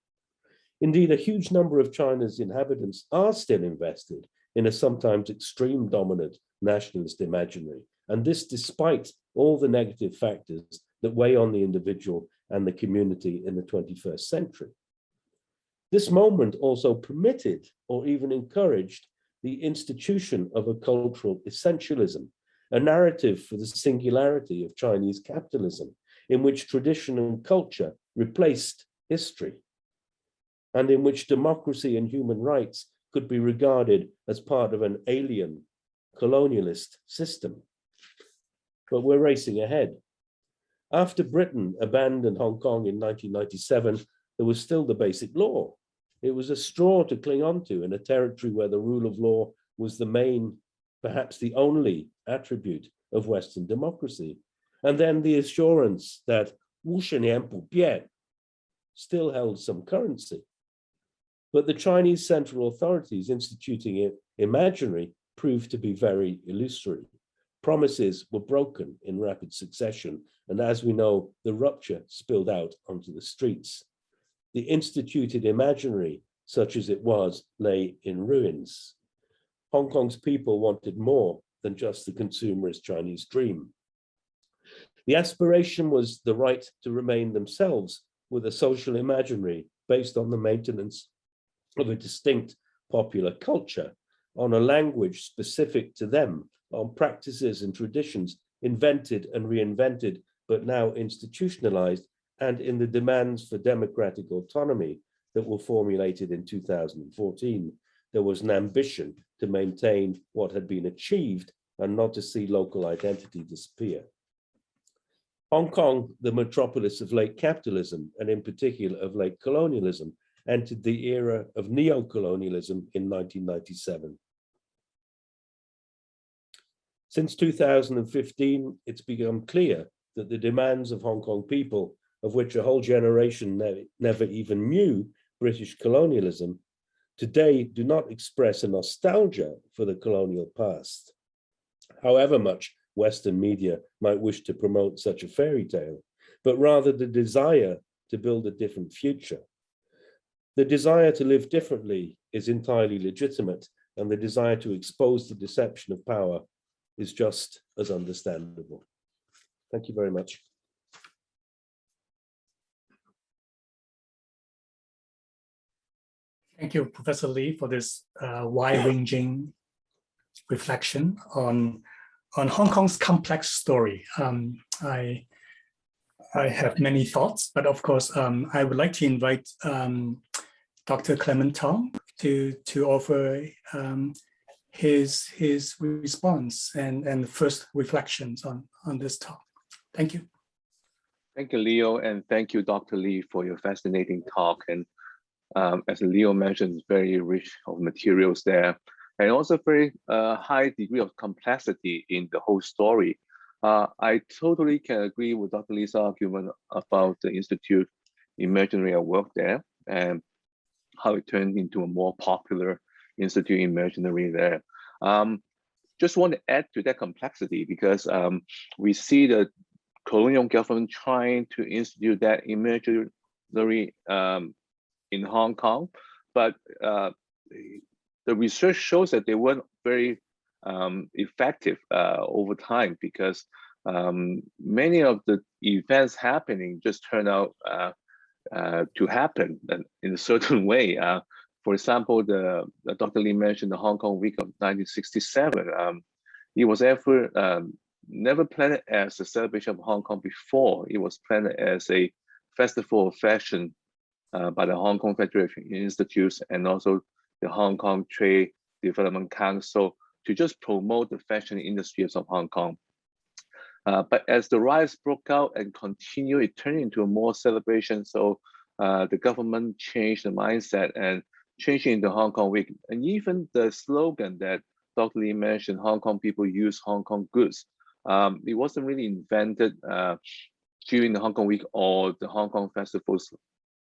Indeed, a huge number of China's inhabitants are still invested in a sometimes extreme dominant nationalist imaginary, and this despite all the negative factors that weigh on the individual and the community in the 21st century. This moment also permitted or even encouraged the institution of a cultural essentialism, a narrative for the singularity of Chinese capitalism, in which tradition and culture replaced history, and in which democracy and human rights could be regarded as part of an alien colonialist system. But we're racing ahead. After Britain abandoned Hong Kong in 1997, there was still the basic law. It was a straw to cling onto in a territory where the rule of law was the main, perhaps the only attribute of Western democracy. And then the assurance that 50年不变 still held some currency. But the Chinese central authorities instituting it imaginary proved to be very illusory. Promises were broken in rapid succession, and as we know, the rupture spilled out onto the streets. The instituted imaginary, such as it was, lay in ruins. Hong Kong's people wanted more than just the consumerist Chinese dream. The aspiration was the right to remain themselves with a social imaginary based on the maintenance of a distinct popular culture, on a language specific to them, on practices and traditions invented and reinvented, but now institutionalized, and in the demands for democratic autonomy that were formulated in 2014. There was an ambition to maintain what had been achieved and not to see local identity disappear. Hong Kong, the metropolis of late capitalism, and in particular of late colonialism, entered the era of neo-colonialism in 1997. Since 2015, it's become clear that the demands of Hong Kong people, of which a whole generation never even knew British colonialism, today do not express a nostalgia for the colonial past. However much Western media might wish to promote such a fairy tale, but rather the desire to build a different future. The desire to live differently is entirely legitimate, and the desire to expose the deception of power is just as understandable. Thank you very much. Thank you, Professor Lee, for this wide-ranging reflection on Hong Kong's complex story. I have many thoughts, but of course, I would like to invite Dr. Clement Tong to offer his response and first reflections on this talk. Thank you. Thank you, Leo, and thank you, Dr. Lee, for your fascinating talk. And as Leo mentioned, it's very rich of materials there, and also very high degree of complexity in the whole story. I totally can agree with Dr. Lee's argument about the Institute Imaginary at work there, and how it turned into a more popular Institute Imaginary there. Just want to add to that complexity, because we see the colonial government trying to institute that imaginary in Hong Kong, but the research shows that they weren't very effective over time, because many of the events happening just turn out to happen in a certain way. For example, the Dr. Lee mentioned the Hong Kong Week of 1967. It was never planned as a celebration of Hong Kong before. It was planned as a festival of fashion by the Hong Kong Federation Institutes and also the Hong Kong Trade Development Council to just promote the fashion industries of Hong Kong. But as the riots broke out and continued, it turned into a more celebration. So the government changed the mindset and changed it into Hong Kong Week. And even the slogan that Dr. Lee mentioned, Hong Kong people use Hong Kong goods. It wasn't really invented during the Hong Kong Week or the Hong Kong festivals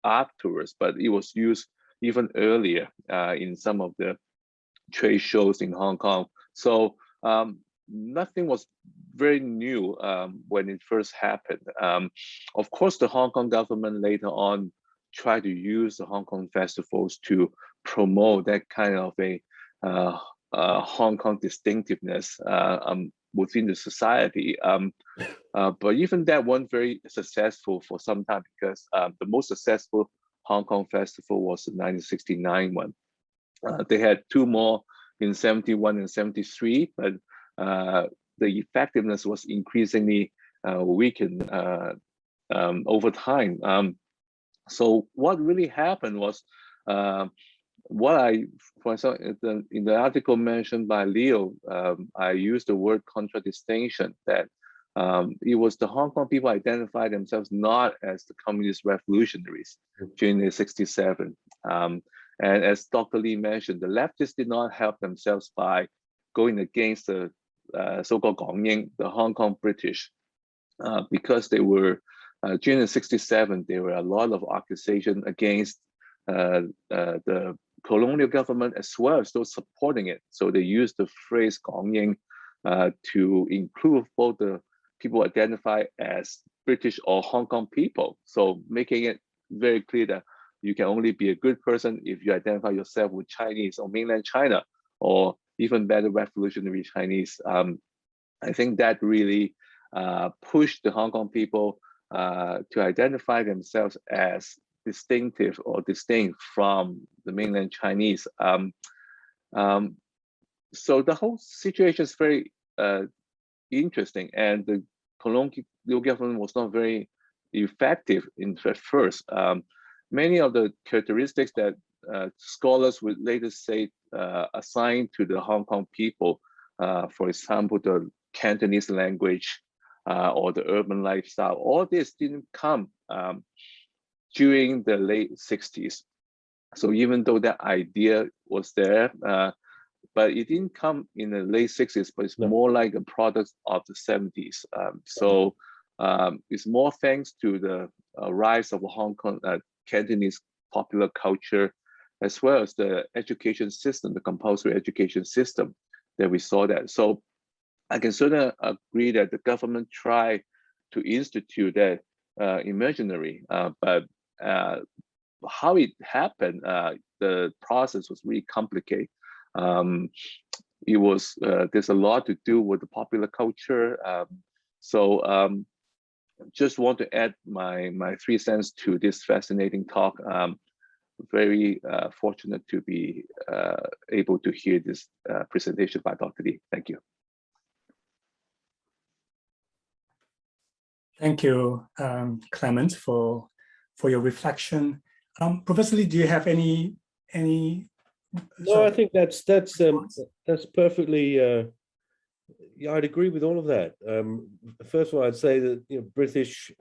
afterwards, but it was used even earlier in some of the trade shows in Hong Kong. So nothing was very new when it first happened. Of course, the Hong Kong government later on tried to use the Hong Kong festivals to promote that kind of a Hong Kong distinctiveness within the society. But even that wasn't very successful for some time because the most successful Hong Kong festival was the 1969 one. They had two more in 71 and 73, but the effectiveness was increasingly weakened over time. So what really happened was what for example, in the article mentioned by Leo, I used the word contradistinction, that it was the Hong Kong people identified themselves not as the communist revolutionaries during the 67. And as Dr. Lee mentioned, the leftists did not help themselves by going against the so-called Gong the Hong Kong British, because they were, during the 67, there were a lot of accusations against the colonial government as well as those supporting it. So they used the phrase Gong to include both the people identified as British or Hong Kong people. So making it very clear that you can only be a good person if you identify yourself with Chinese or mainland China, or even better, revolutionary Chinese. I think that really pushed the Hong Kong people to identify themselves as distinctive or distinct from the mainland Chinese. So the whole situation is very interesting, and the colonial government was not very effective at first. Many of the characteristics that scholars would later say assigned to the Hong Kong people, for example, the Cantonese language or the urban lifestyle, all this didn't come during the late 60s. So even though that idea was there, but it didn't come in the late 60s, but it's more like a product of the 70s. So it's more thanks to the rise of Hong Kong Cantonese popular culture, as well as the education system, the compulsory education system, that we saw that. So I can certainly agree that the government tried to institute that imaginary, but how it happened, the process was really complicated. It was there's a lot to do with the popular culture. So just want to add my 3 cents to this fascinating talk. Very fortunate to be able to hear this presentation by Dr. Lee. Thank you. Thank you, Clement, for your reflection. Professor Lee, do you have any? No, I think that's perfectly. Yeah, I'd agree with all of that. First of all, I'd say that British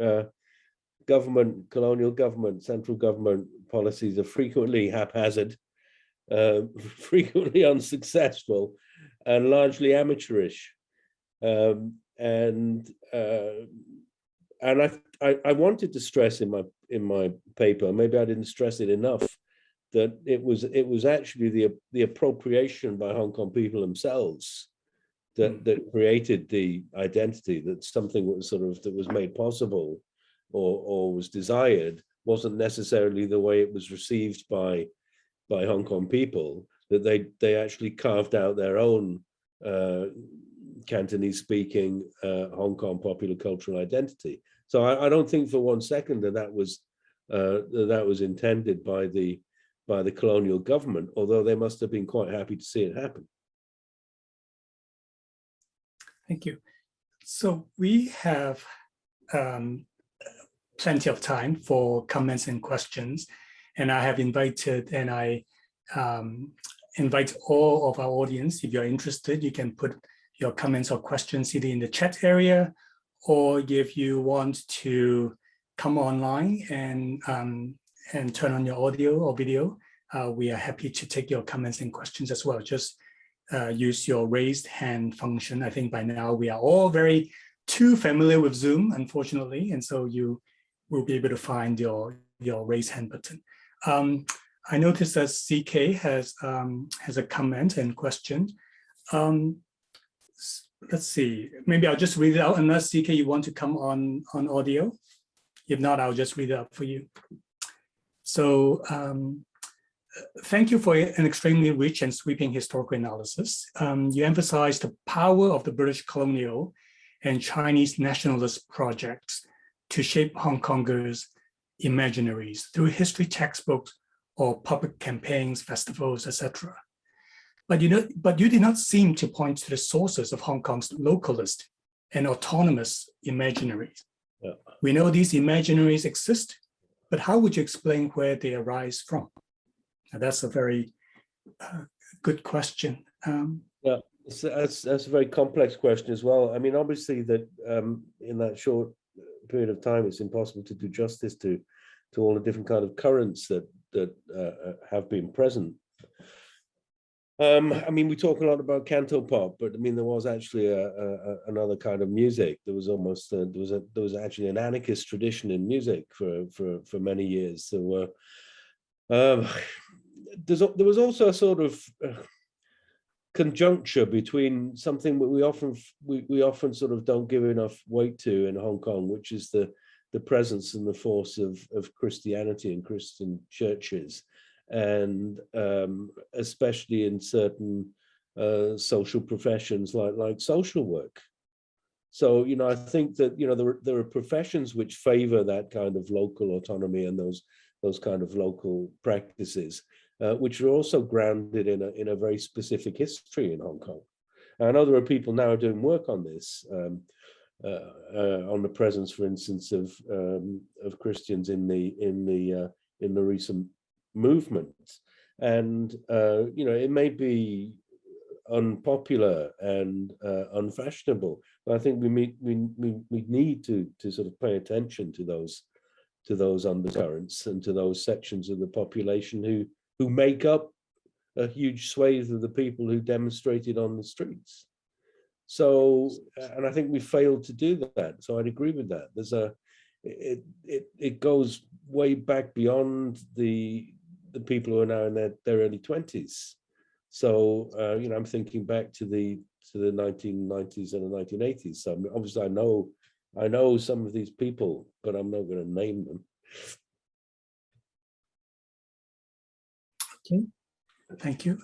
government, colonial government, central government policies are frequently haphazard, frequently unsuccessful, and largely amateurish. And I wanted to stress in my paper, maybe I didn't stress it enough, that it was actually the appropriation by Hong Kong people themselves that created the identity, that something was that was made possible or was desired wasn't necessarily the way it was received by Hong Kong people, that they actually carved out their own Cantonese speaking Hong Kong popular cultural identity. So I don't think for one second that was that was intended by the colonial government, although they must have been quite happy to see it happen. Thank you. So we have plenty of time for comments and questions, and I have invited, and I invite all of our audience, if you're interested, you can put your comments or questions either in the chat area, or if you want to come online and turn on your audio or video, we are happy to take your comments and questions as well. Just use your raised hand function. I think by now we are all very too familiar with Zoom, unfortunately, and so you will be able to find your raised hand button. I noticed that CK has a comment and question. Let's see, maybe I'll just read it out unless CK you want to come on audio. If not, I'll just read it out for you. So thank you for an extremely rich and sweeping historical analysis. You emphasize the power of the British colonial and Chinese nationalist projects to shape Hong Kongers' imaginaries through history textbooks or public campaigns, festivals, etc. But you did not seem to point to the sources of Hong Kong's localist and autonomous imaginaries. Yeah. We know these imaginaries exist, but how would you explain where they arise from? Now, that's a very good question. Yeah, that's a very complex question as well. I mean, obviously that in that short period of time, it's impossible to do justice to all the different kind of currents that have been present. I mean, we talk a lot about cantopop, but I mean, there was actually another kind of music. There was almost there was actually an anarchist tradition in music for many years. So there was also a sort of conjuncture between something that we often sort of don't give enough weight to in Hong Kong, which is the presence and the force of Christianity and Christian churches, and especially in certain social professions like social work. So, you know, I think that, you know, there are professions which favor that kind of local autonomy and those kind of local practices, which are also grounded in a very specific history in Hong Kong. I know there are people now doing work on this, on the presence, for instance, of Christians in the recent movement, and you know, it may be unpopular and unfashionable, but I think we need to sort of pay attention to those undercurrents and to those sections of the population who make up a huge swathe of the people who demonstrated on the streets. So, and I think we failed to do that. So I'd agree with that. It goes way back beyond the people who are now in their early 20s. So you know, I'm thinking back to the 1990s and the 1980s. So obviously I know some of these people, but I'm not going to name them. Okay, thank you.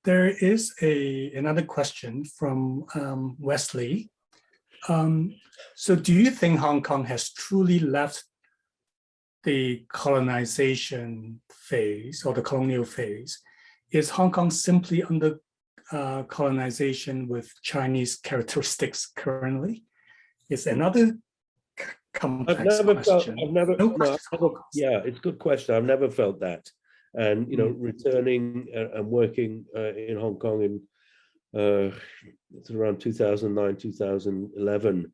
There is another question from Wesley. So do you think Hong Kong has truly left the colonization phase or the colonial phase? Is Hong Kong simply under colonization with Chinese characteristics currently? It's another complex question. Yeah, it's a good question. I've never felt that. And, you know, returning and working in Hong Kong in it's around 2009, 2011.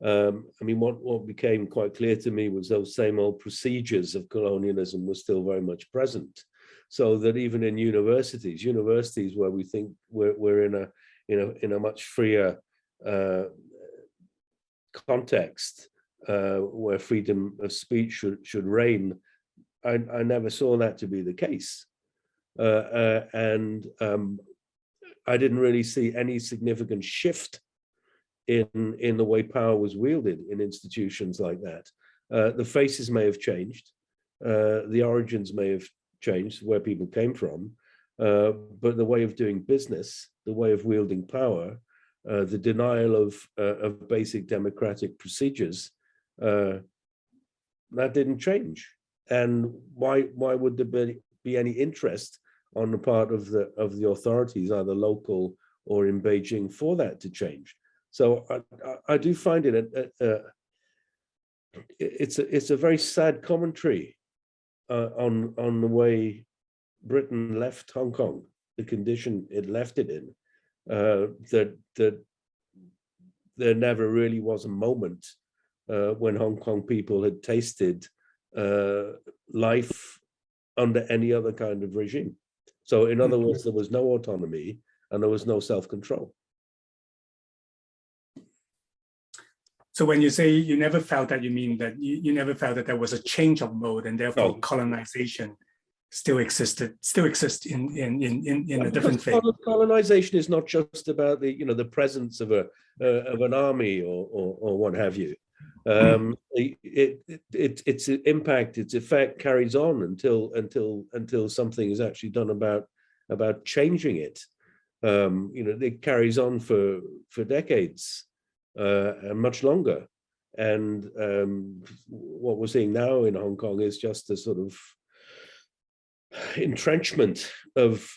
I mean, what became quite clear to me was those same old procedures of colonialism were still very much present. So that even in universities where we think we're in a much freer context where freedom of speech should reign, I never saw that to be the case, and I didn't really see any significant shift in the way power was wielded in institutions like that. The faces may have changed, the origins may have changed, where people came from, but the way of doing business, the way of wielding power, the denial of basic democratic procedures that didn't change. And why would there be any interest on the part of the authorities, either local or in Beijing, for that to change? So I do find it's a very sad commentary on the way Britain left Hong Kong, the condition it left it in, that there never really was a moment when Hong Kong people had tasted life under any other kind of regime. So in other words, there was no autonomy and there was no self-control. So when you say you never felt that, you mean that you never felt that there was a change of mode, and therefore colonization still exists in a different phase. Colonization is not just about the presence of an army or what have you. Its impact, its effect carries on until something is actually done about changing it. It carries on for decades and much longer. And what we're seeing now in Hong Kong is just a sort of entrenchment of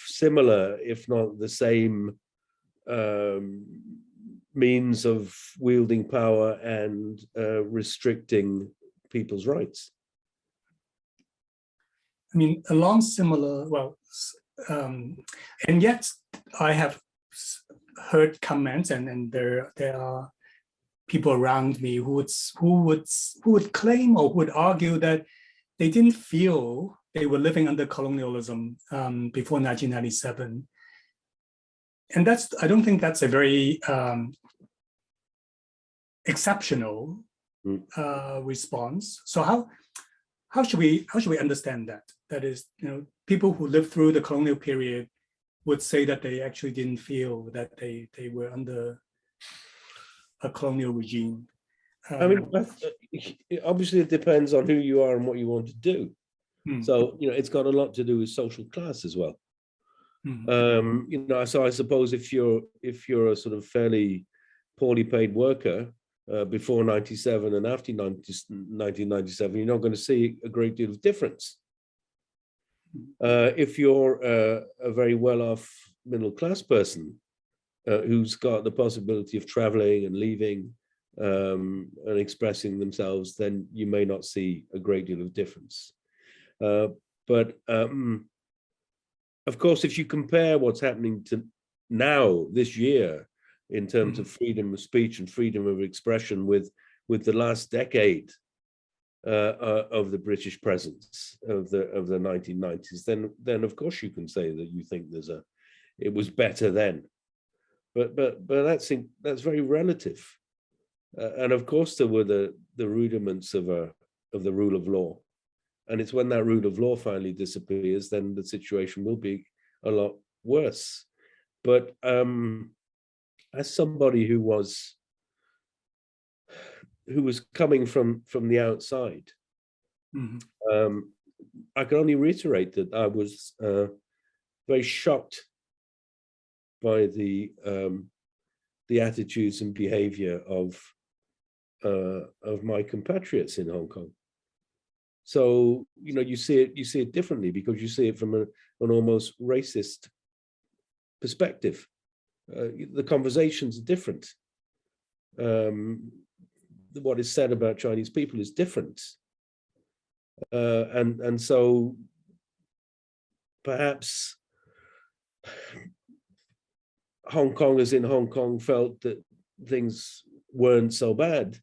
similar, if not the same, means of wielding power and restricting people's rights. I mean, along similar, and yet I have heard comments, and there are people around me who would claim or would argue that they didn't feel they were living under colonialism before 1997. And I don't think that's a very exceptional response. So how should we understand that? That is, people who lived through the colonial period would say that they actually didn't feel that they were under a colonial regime. I mean, obviously it depends on who you are and what you want to do. So, it's got a lot to do with social class as well. So I suppose if you're a sort of fairly poorly paid worker before 97 and after 1997, you're not going to see a great deal of difference. If you're a very well-off middle-class person who's got the possibility of traveling and leaving and expressing themselves, then you may not see a great deal of difference. But of course, if you compare what's happening to now this year in terms of freedom of speech and freedom of expression with the last decade of the British presence of the 1990s, then of course you can say that you think it was better then. But that's very relative. And of course there were the rudiments of the rule of law. And it's when that rule of law finally disappears, then the situation will be a lot worse. But as somebody who was coming from the outside, I can only reiterate that I was very shocked by the attitudes and behavior of my compatriots in Hong Kong. So, you see it differently because you see it from an almost racist perspective. The conversations are different. What is said about Chinese people is different. And so perhaps Hong Kongers in Hong Kong felt that things weren't so bad,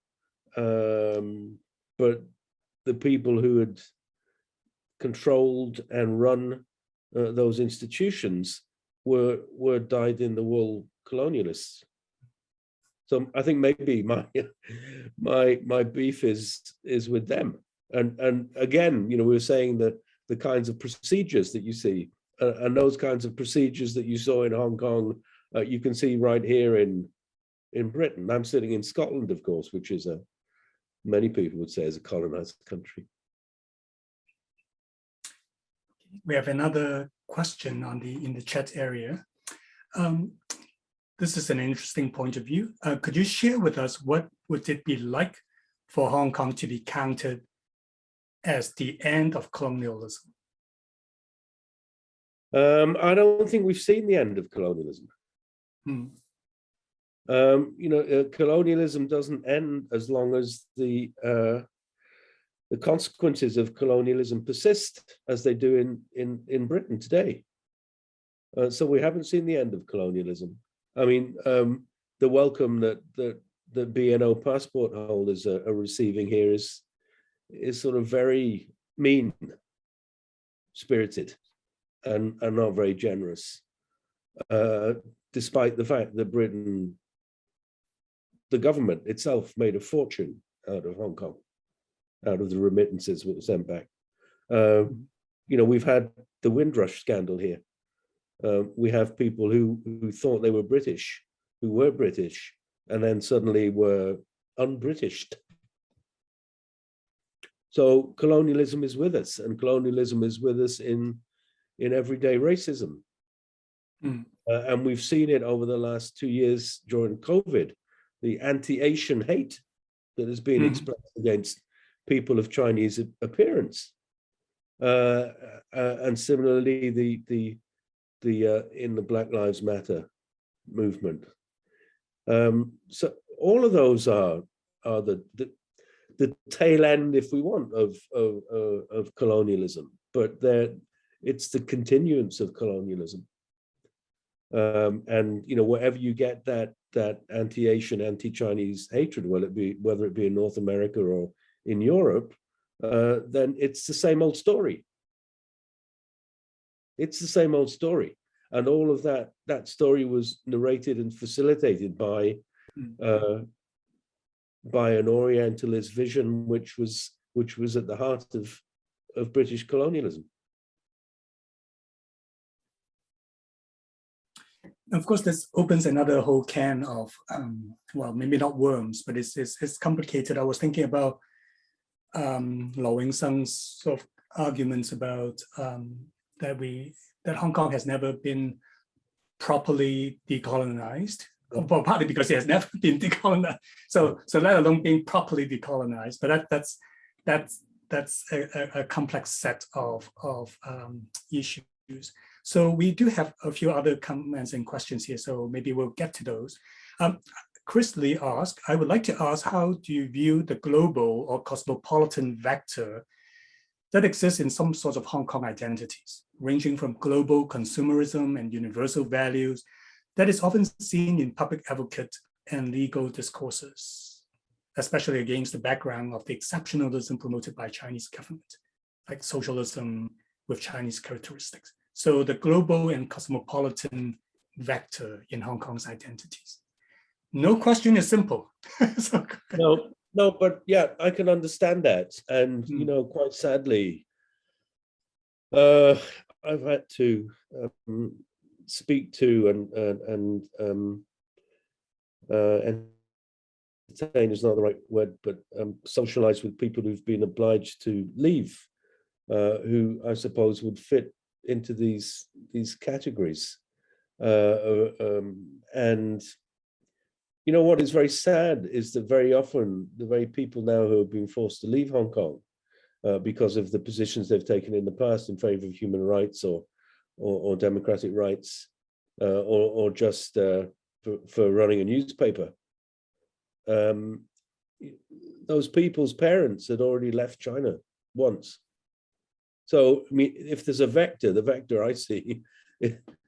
but the people who had controlled and run those institutions were dyed-in-the-wool colonialists. So I think maybe my beef is with them. And again, we were saying that the kinds of procedures that you see and those kinds of procedures that you saw in Hong Kong, you can see right here in Britain. I'm sitting in Scotland, of course, which is many people would say is a colonized country. We have another question in the chat area. This is an interesting point of view. Could you share with us what would it be like for Hong Kong to be counted as the end of colonialism? I don't think we've seen the end of colonialism. Colonialism doesn't end as long as the consequences of colonialism persist, as they do in Britain today. So we haven't seen the end of colonialism. I mean, the welcome that BNO passport holders are receiving here is sort of very mean-spirited and not very generous, despite the fact that Britain, the government itself, made a fortune out of Hong Kong, out of the remittances that were sent back. We've had the Windrush scandal here. We have people who thought they were British, who were British, and then suddenly were un-Britished. So colonialism is with us, and colonialism is with us in everyday racism. And we've seen it over the last 2 years during COVID, the anti-Asian hate that has been expressed against people of Chinese appearance. And similarly, the in the Black Lives Matter movement. So all of those are the tail end, if we want, of colonialism, but it's the continuance of colonialism. And wherever you get that anti-Asian, anti-Chinese hatred, whether it be in North America or in Europe, then it's the same old story. It's the same old story, and all of that story was narrated and facilitated by an Orientalist vision, which was at the heart of British colonialism. Of course, this opens another whole can of, well, maybe not worms, but it's complicated. I was thinking about Lau Wing-sung's sort of arguments about that Hong Kong has never been properly decolonized, well, partly because it has never been decolonized. So let alone being properly decolonized, but that's a complex set of issues. So we do have a few other comments and questions here, so maybe we'll get to those. Chris Lee asked, I would like to ask, how do you view the global or cosmopolitan vector that exists in some sorts of Hong Kong identities, ranging from global consumerism and universal values that is often seen in public advocate and legal discourses, especially against the background of the exceptionalism promoted by Chinese government, like socialism with Chinese characteristics. So the global and cosmopolitan vector in Hong Kong's identities. No question is simple. No, but yeah, I can understand that. And, quite sadly, I've had to speak to and entertain is not the right word, but socialize with people who've been obliged to leave, who I suppose would fit into these categories. And what is very sad is that very often the very people now who have been forced to leave Hong Kong because of the positions they've taken in the past in favor of human rights or democratic rights, or just for running a newspaper, those people's parents had already left China once. So, I mean, if there's a vector, the vector I see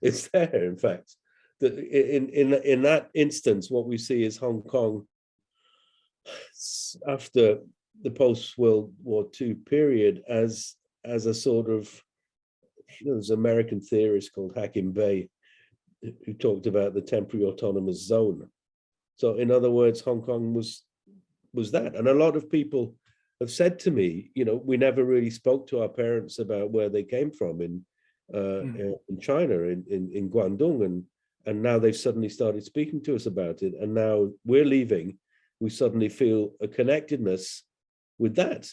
is there, in fact. In that instance, what we see is Hong Kong, after the post-World War II period, as a sort of, there's an American theorist called Hakim Bey who talked about the temporary autonomous zone. So in other words, Hong Kong was that. And a lot of people have said to me, we never really spoke to our parents about where they came from in China, in Guangdong, and now they've suddenly started speaking to us about it. And now we're leaving, we suddenly feel a connectedness with that.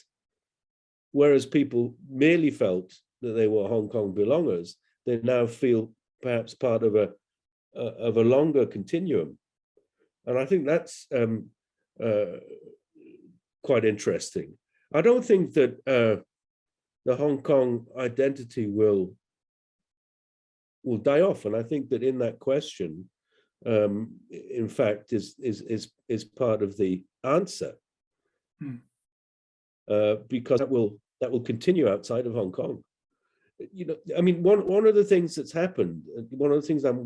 Whereas people merely felt that they were Hong Kong belongers, they now feel perhaps part of a longer continuum. And I think that's quite interesting. I don't think that the Hong Kong identity will die off. And I think that in that question, in fact, is part of the answer, because that will continue outside of Hong Kong. You know, I mean, one of the things that's happened, one of the things I'm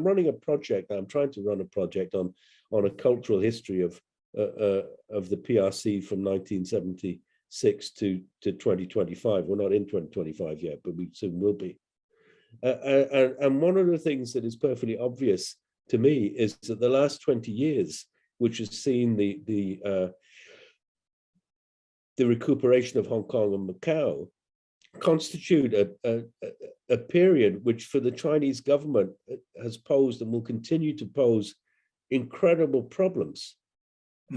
running a project. I'm trying to run a project on a cultural history of the PRC from 1976 to 2025. We're not in 2025 yet, but we soon will be. And one of the things that is perfectly obvious to me is that the last 20 years, which has seen the recuperation of Hong Kong and Macau, constitute a period which for the Chinese government has posed and will continue to pose incredible problems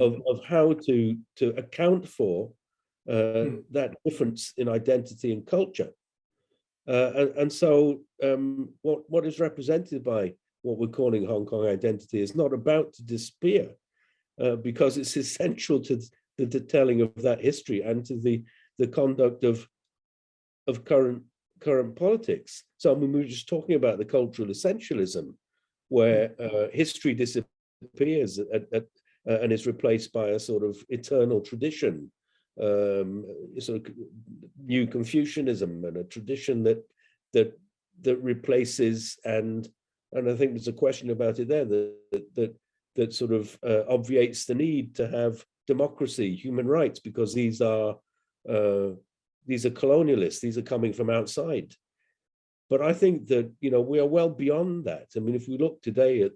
of how to account for that difference in identity and culture. And so what is represented by what we're calling Hong Kong identity is not about to disappear, because it's essential to the telling of that history and to the conduct of current politics. So I mean, we were just talking about the cultural essentialism, where history disappears and is replaced by a sort of eternal tradition, sort of new Confucianism, and a tradition that replaces and I think there's a question about it there that sort of obviates the need to have democracy, human rights, because these are colonialists. These are coming from outside. But I think that, you know, we are well beyond that. I mean, if we look today at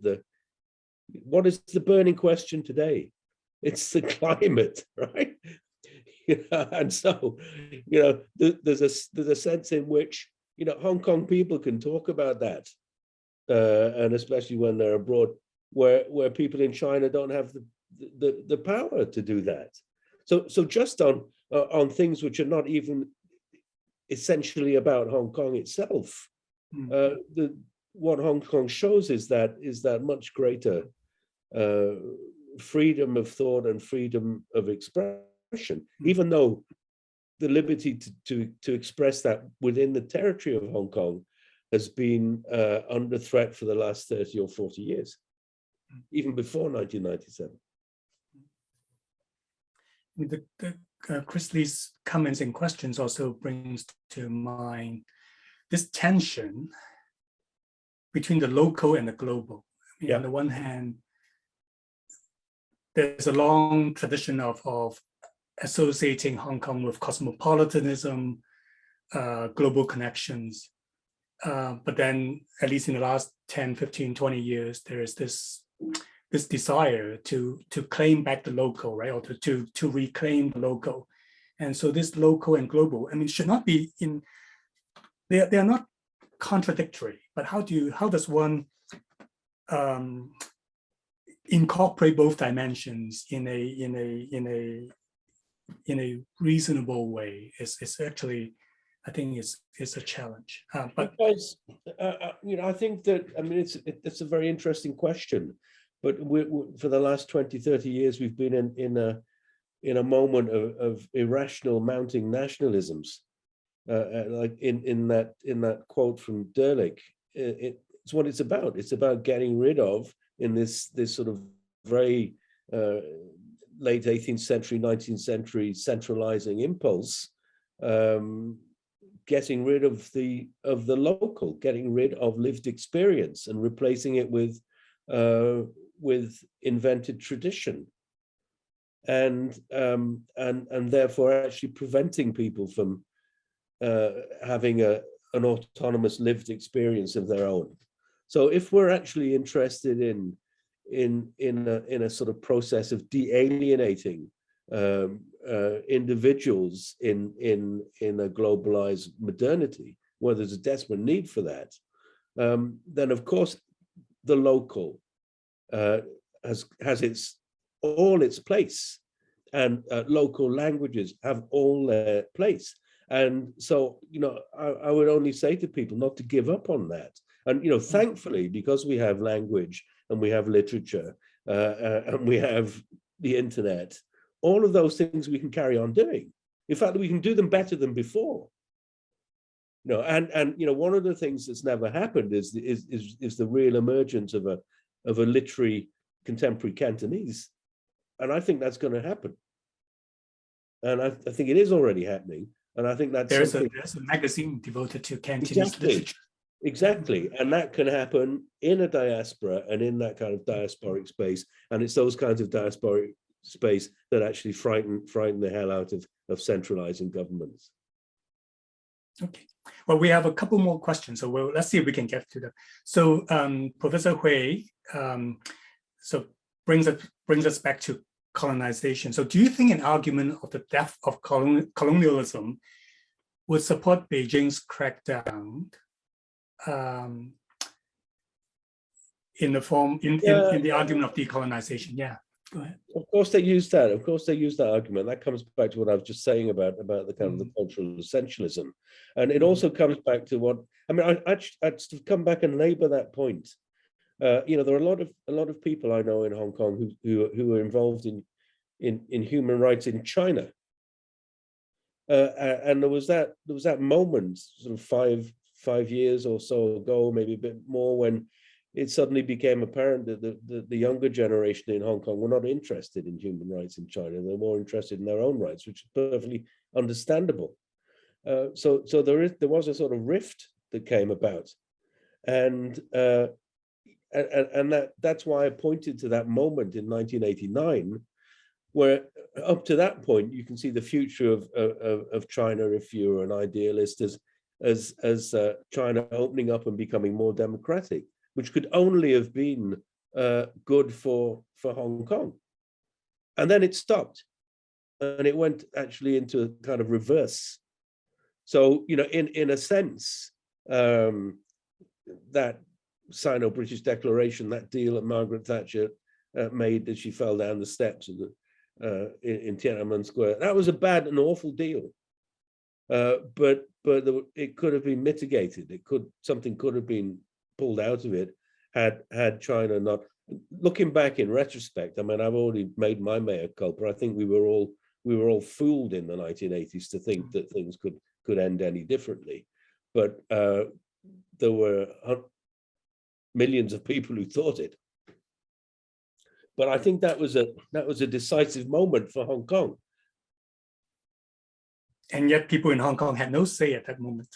what is the burning question today? It's the climate, right? And so, you know, there's a sense in which, you know, Hong Kong people can talk about that, and especially when they're abroad, where people in China don't have the power to do that. So just on things which are not even essentially about Hong Kong itself, what Hong Kong shows is that much greater freedom of thought and freedom of expression, even though the liberty to express that within the territory of Hong Kong has been under threat for the last 30 or 40 years, even before 1997. Chris Lee's comments and questions also brings to mind this tension between the local and the global. I mean, on the one hand, there's a long tradition of associating Hong Kong with cosmopolitanism, global connections. But then, at least in the last 10, 15, 20 years, there is this desire to claim back the local, right, or to reclaim the local. And so this local and global, I mean, should not be they are not contradictory, but how does one incorporate both dimensions in a reasonable way? It's actually, I think it's a challenge. But because you know, I think that, I mean, it's a very interesting question. But for the last 20, 30 years, we've been in a moment of irrational mounting nationalisms. Like in that quote from Derlick, it's what it's about. It's about getting rid of, in this sort of very late 18th century, 19th century centralizing impulse, getting rid of the local, getting rid of lived experience and replacing it with invented tradition, and therefore actually preventing people from having an autonomous lived experience of their own. So if we're actually interested in a sort of process of de-alienating individuals in a globalized modernity, where there's a desperate need for that, then of course the local has all its place, and local languages have all their place. And so, you know, I would only say to people not to give up on that. And, you know, thankfully, because we have language and we have literature and we have the internet, all of those things we can carry on doing. In fact, we can do them better than before. And one of the things that's never happened is the real emergence of a literary contemporary Cantonese, and I think that's going to happen, and I think it is already happening, and I think that's there's a magazine devoted to Cantonese literature. Exactly, and that can happen in a diaspora and in that kind of diasporic space, and it's those kinds of diasporic space that actually frighten the hell out of centralizing governments. Okay, well, we have a couple more questions, so let's see if we can get to them. So Professor Hui, so brings us back to colonization. So do you think an argument of the death of colonialism would support Beijing's crackdown in the argument of decolonization? Yeah, go ahead. Of course they use that. Of course they use that argument. That comes back to what I was just saying about the kind of the cultural essentialism, and it also comes back to what I mean. I'd come back and labour that point. There are a lot of people I know in Hong Kong who are involved in human rights in China, and there was that moment, sort of five years or so ago, maybe a bit more, when it suddenly became apparent that the younger generation in Hong Kong were not interested in human rights in China. They're more interested in their own rights, which is perfectly understandable. So there was a sort of rift that came about, and that's why I pointed to that moment in 1989, where up to that point you can see the future of China, if you're an idealist, as China opening up and becoming more democratic, which could only have been good for Hong Kong. And then it stopped, and it went actually into a kind of reverse. So, in a sense, that Sino-British declaration, that deal that Margaret Thatcher made as she fell down the steps of in Tiananmen Square, that was a bad and awful deal. But it could have been mitigated. Something could have been pulled out of it had China not. Looking back in retrospect, I mean, I've already made my mea culpa. I think we were all fooled in the 1980s to think that things could end any differently. But there were millions of people who thought it. But I think that was a decisive moment for Hong Kong. And yet people in Hong Kong had no say at that moment.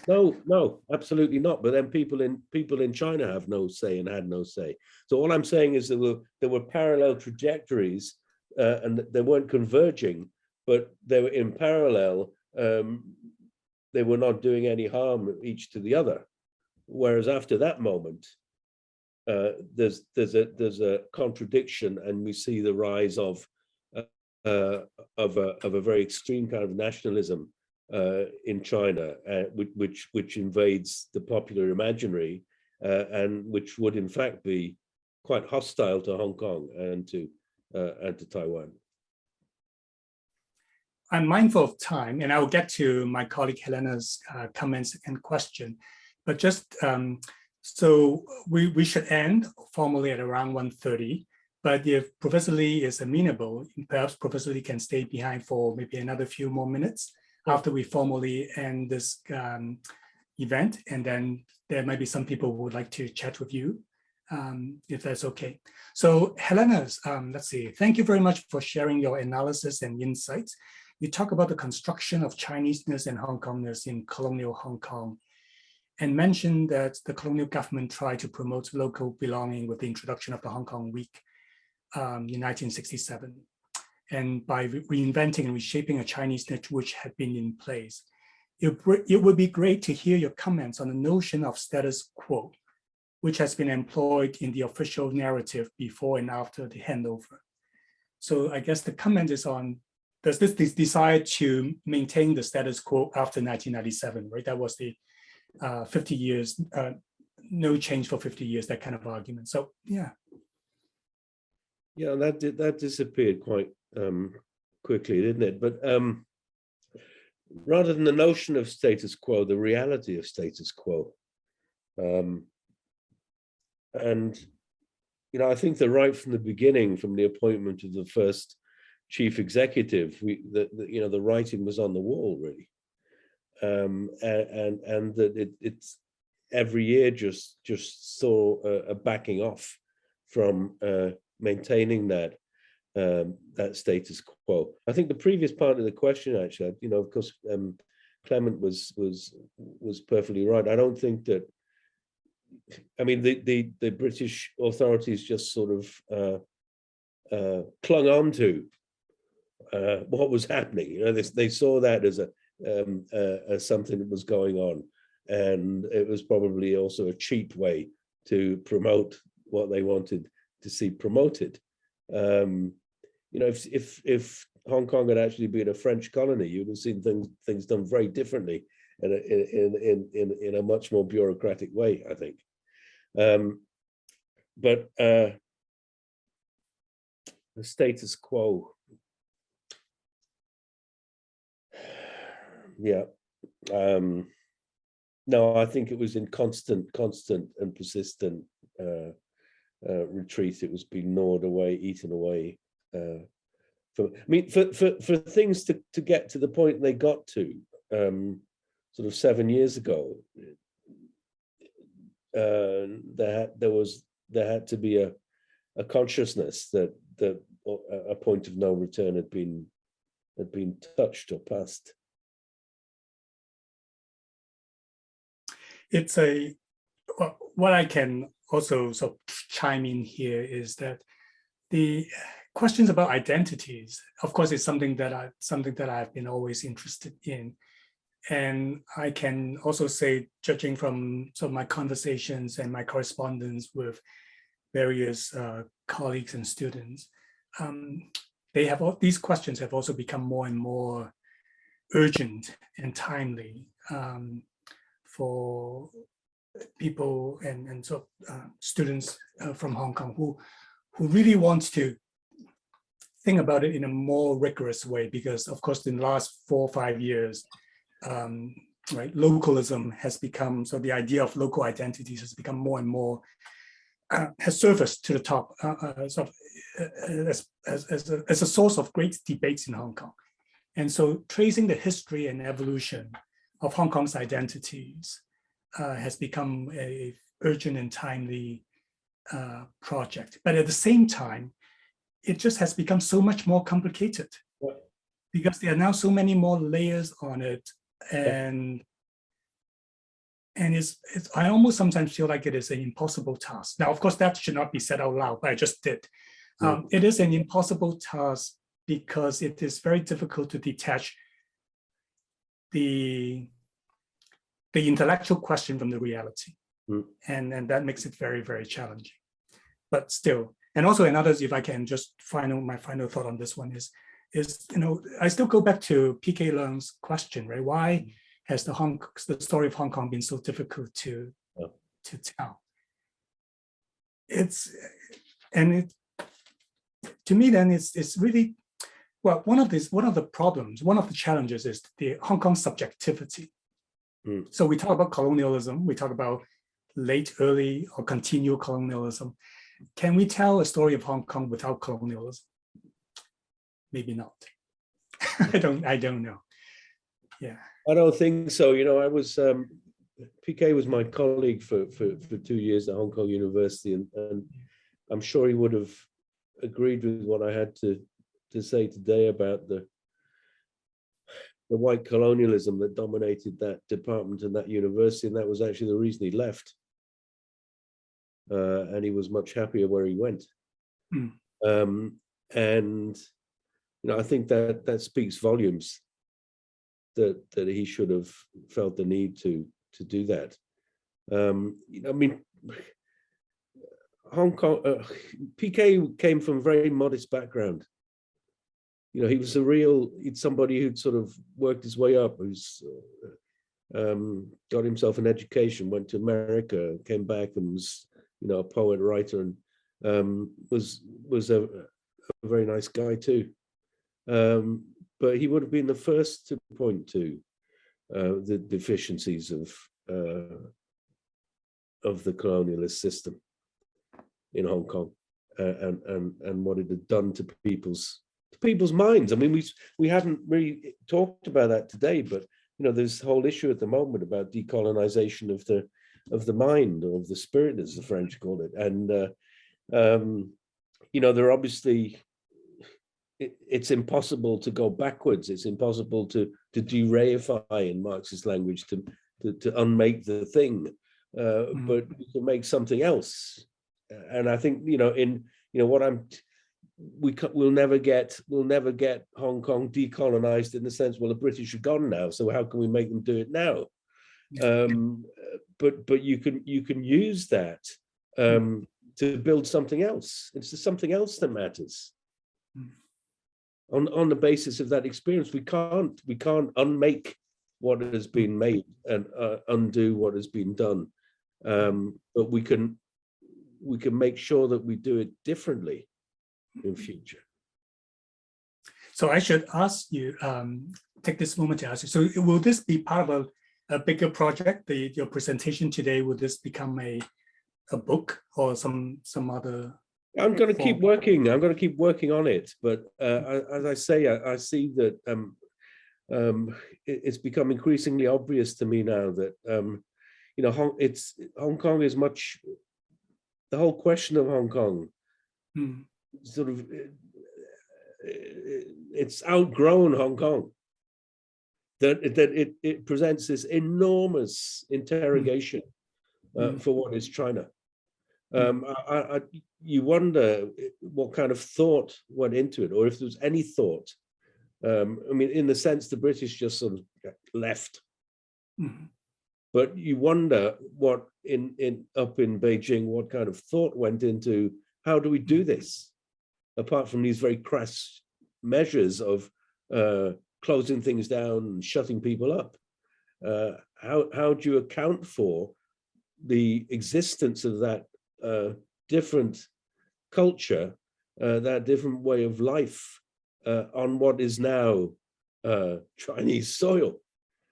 No, absolutely not. But then people in China have no say and had no say. So all I'm saying is there were parallel trajectories, and they weren't converging, but they were in parallel. They were not doing any harm each to the other. Whereas after that moment, there's a contradiction, and we see the rise of a very extreme kind of nationalism in China, which invades the popular imaginary, and which would in fact be quite hostile to Hong Kong and to Taiwan. I'm mindful of time, and I will get to my colleague Helena's comments and question, but just so we should end formally at around 1:30. But if Professor Lee is amenable, perhaps Professor Lee can stay behind for maybe another few more minutes after we formally end this event, and then there might be some people who would like to chat with you, if that's okay. So Helena, let's see, thank you very much for sharing your analysis and insights. You talk about the construction of Chineseness and Hong Kongness in colonial Hong Kong, and mentioned that the colonial government tried to promote local belonging with the introduction of the Hong Kong Week in 1967. And by reinventing and reshaping a Chineseness which had been in place. It would be great to hear your comments on the notion of status quo, which has been employed in the official narrative before and after the handover. So I guess the comment is on, does this desire to maintain the status quo after 1997, right? That was the 50 years, no change for 50 years, that kind of argument. So, yeah. Yeah, that disappeared quite quickly, didn't it? But rather than the notion of status quo, the reality of status quo. And, I think that right from the beginning, from the appointment of the first chief executive, the writing was on the wall, really. and that it's every year just saw a backing off from maintaining that status quo. I think the previous part of the question, actually, of course, Clement was perfectly right. I don't think that. I mean, the British authorities just sort of clung on to what was happening. They saw that as as something that was going on, and it was probably also a cheap way to promote what they wanted to see promoted. If Hong Kong had actually been a French colony, you would have seen things done very differently in a much more bureaucratic way, I think. But the status quo, yeah. No, I think it was in constant and persistent retreat. It was being gnawed away, eaten away. For things to get to the point they got to, sort of 7 years ago, there had to be a consciousness that a point of no return had been touched or passed. It's what I can also sort of chime in here is that the questions about identities, of course, is something that I've been always interested in. And I can also say, judging from some of my conversations and my correspondence with various colleagues and students, these questions have also become more and more urgent and timely for people and students from Hong Kong who really want to think about it in a more rigorous way, because of course in the last 4 or 5 years, right, localism has become, so the idea of local identities has become more and more, has surfaced to the top as a source of great debates in Hong Kong. And so tracing the history and evolution of Hong Kong's identities has become an urgent and timely project. But at the same time, it just has become so much more complicated because there are now so many more layers on it. And I almost sometimes feel like it is an impossible task. Now, of course, that should not be said out loud, but I just did. It is an impossible task because it is very difficult to detach the intellectual question from the reality. And that makes it very, very challenging. But still, and also another, if I can just my final thought on this one is, I still go back to P.K. Leung's question, right? Why has the story of Hong Kong been so difficult to tell? To me, then it's really, well, one of the problems, one of the challenges is the Hong Kong subjectivity. So we talk about colonialism, we talk about late, early, or continual colonialism. Can we tell a story of Hong Kong without colonialism? Maybe not. I don't know. Yeah. I don't think so. I was PK was my colleague for 2 years at Hong Kong University, and I'm sure he would have agreed with what I had to say today about the white colonialism that dominated that department and that university, and that was actually the reason he left. And he was much happier where he went. And I think that speaks volumes that he should have felt the need to do that. I mean, Hong Kong, PK came from a very modest background. He was somebody who'd sort of worked his way up, who's got himself an education, went to America, came back and was, a poet, writer, and was a very nice guy too. But he would have been the first to point to the deficiencies of the colonialist system in Hong Kong, and what it had done to people's minds. I mean, we haven't really talked about that today, but there's a whole issue at the moment about decolonization of the mind, or of the spirit, as the French call it. And they're obviously, it's impossible to go backwards. It's impossible to de-reify, in Marxist language, to unmake the thing, but you can make something else. And I think we'll never get Hong Kong decolonized in the sense, well, the British are gone now, so how can we make them do it now? But you can use that to build something else. It's something else that matters. On the basis of that experience, we can't unmake what has been made and undo what has been done, but we can make sure that we do it differently in future. So I should ask you, take this moment to ask you, so will this be part of a bigger project? Your presentation today, will this become a book or some other? I'm going to keep working. I'm going to keep working on it. But as I say, I see that it's become increasingly obvious to me now that Hong Kong is much. The whole question of Hong Kong, sort of, it's outgrown Hong Kong. That it presents this enormous interrogation for what is China. You wonder what kind of thought went into it, or if there was any thought. I mean, in the sense the British just sort of left. But you wonder what up in Beijing, what kind of thought went into how do we do this, apart from these very crass measures of closing things down and shutting people up. How do you account for the existence of that different culture, that different way of life on what is now Chinese soil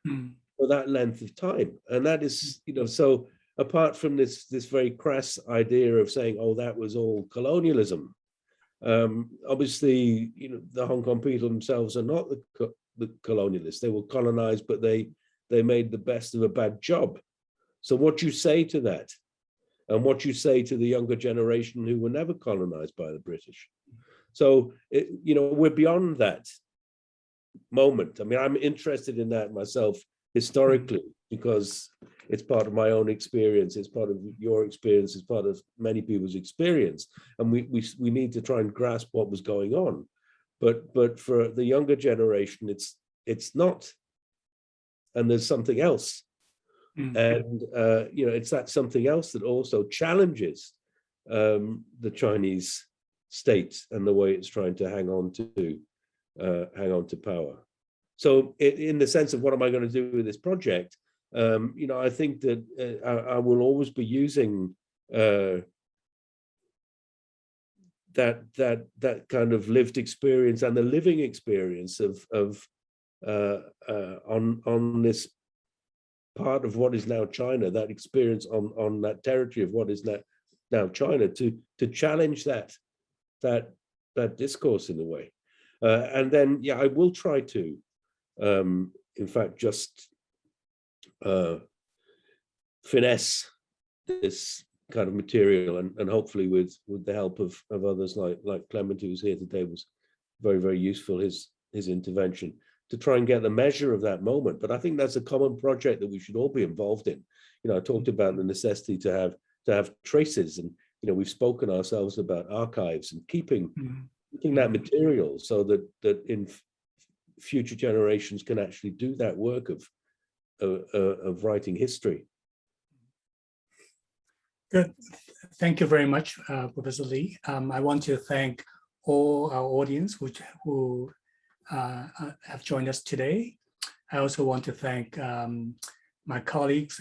for that length of time? And that is, so apart from this very crass idea of saying, oh, that was all colonialism, obviously, the Hong Kong people themselves are not the colonialists. They were colonized, but they made the best of a bad job. So what you say to that, and what you say to the younger generation who were never colonized by the British. So, we're beyond that moment. I mean, I'm interested in that myself historically, because it's part of my own experience, it's part of your experience, it's part of many people's experience. And we need to try and grasp what was going on. But for the younger generation, it's not. And there's something else. And it's that something else that also challenges the Chinese state and the way it's trying to hang on to power. So in the sense of what am I going to do with this project, I think that I will always be using that kind of lived experience and the living experience of on this part of what is now China, that experience on that territory of what is now China, to challenge that discourse in a way. And then, I will try to, in fact, just finesse this kind of material, and hopefully with the help of others like Clement, who's here today, was very, very useful, his intervention, to try and get the measure of that moment. But I think that's a common project that we should all be involved in. I talked about the necessity to have traces, and we've spoken ourselves about archives and keeping that material so that in future generations can actually do that work of writing history. Good. Thank you very much, Professor Lee. I want to thank all our audience who have joined us today. I also want to thank my colleagues,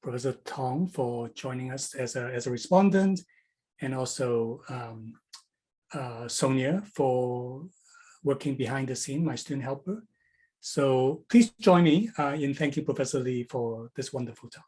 Professor Tong, for joining us as a respondent, and also Sonia for working behind the scene, my student helper. So please join me in thanking Professor Lee for this wonderful talk.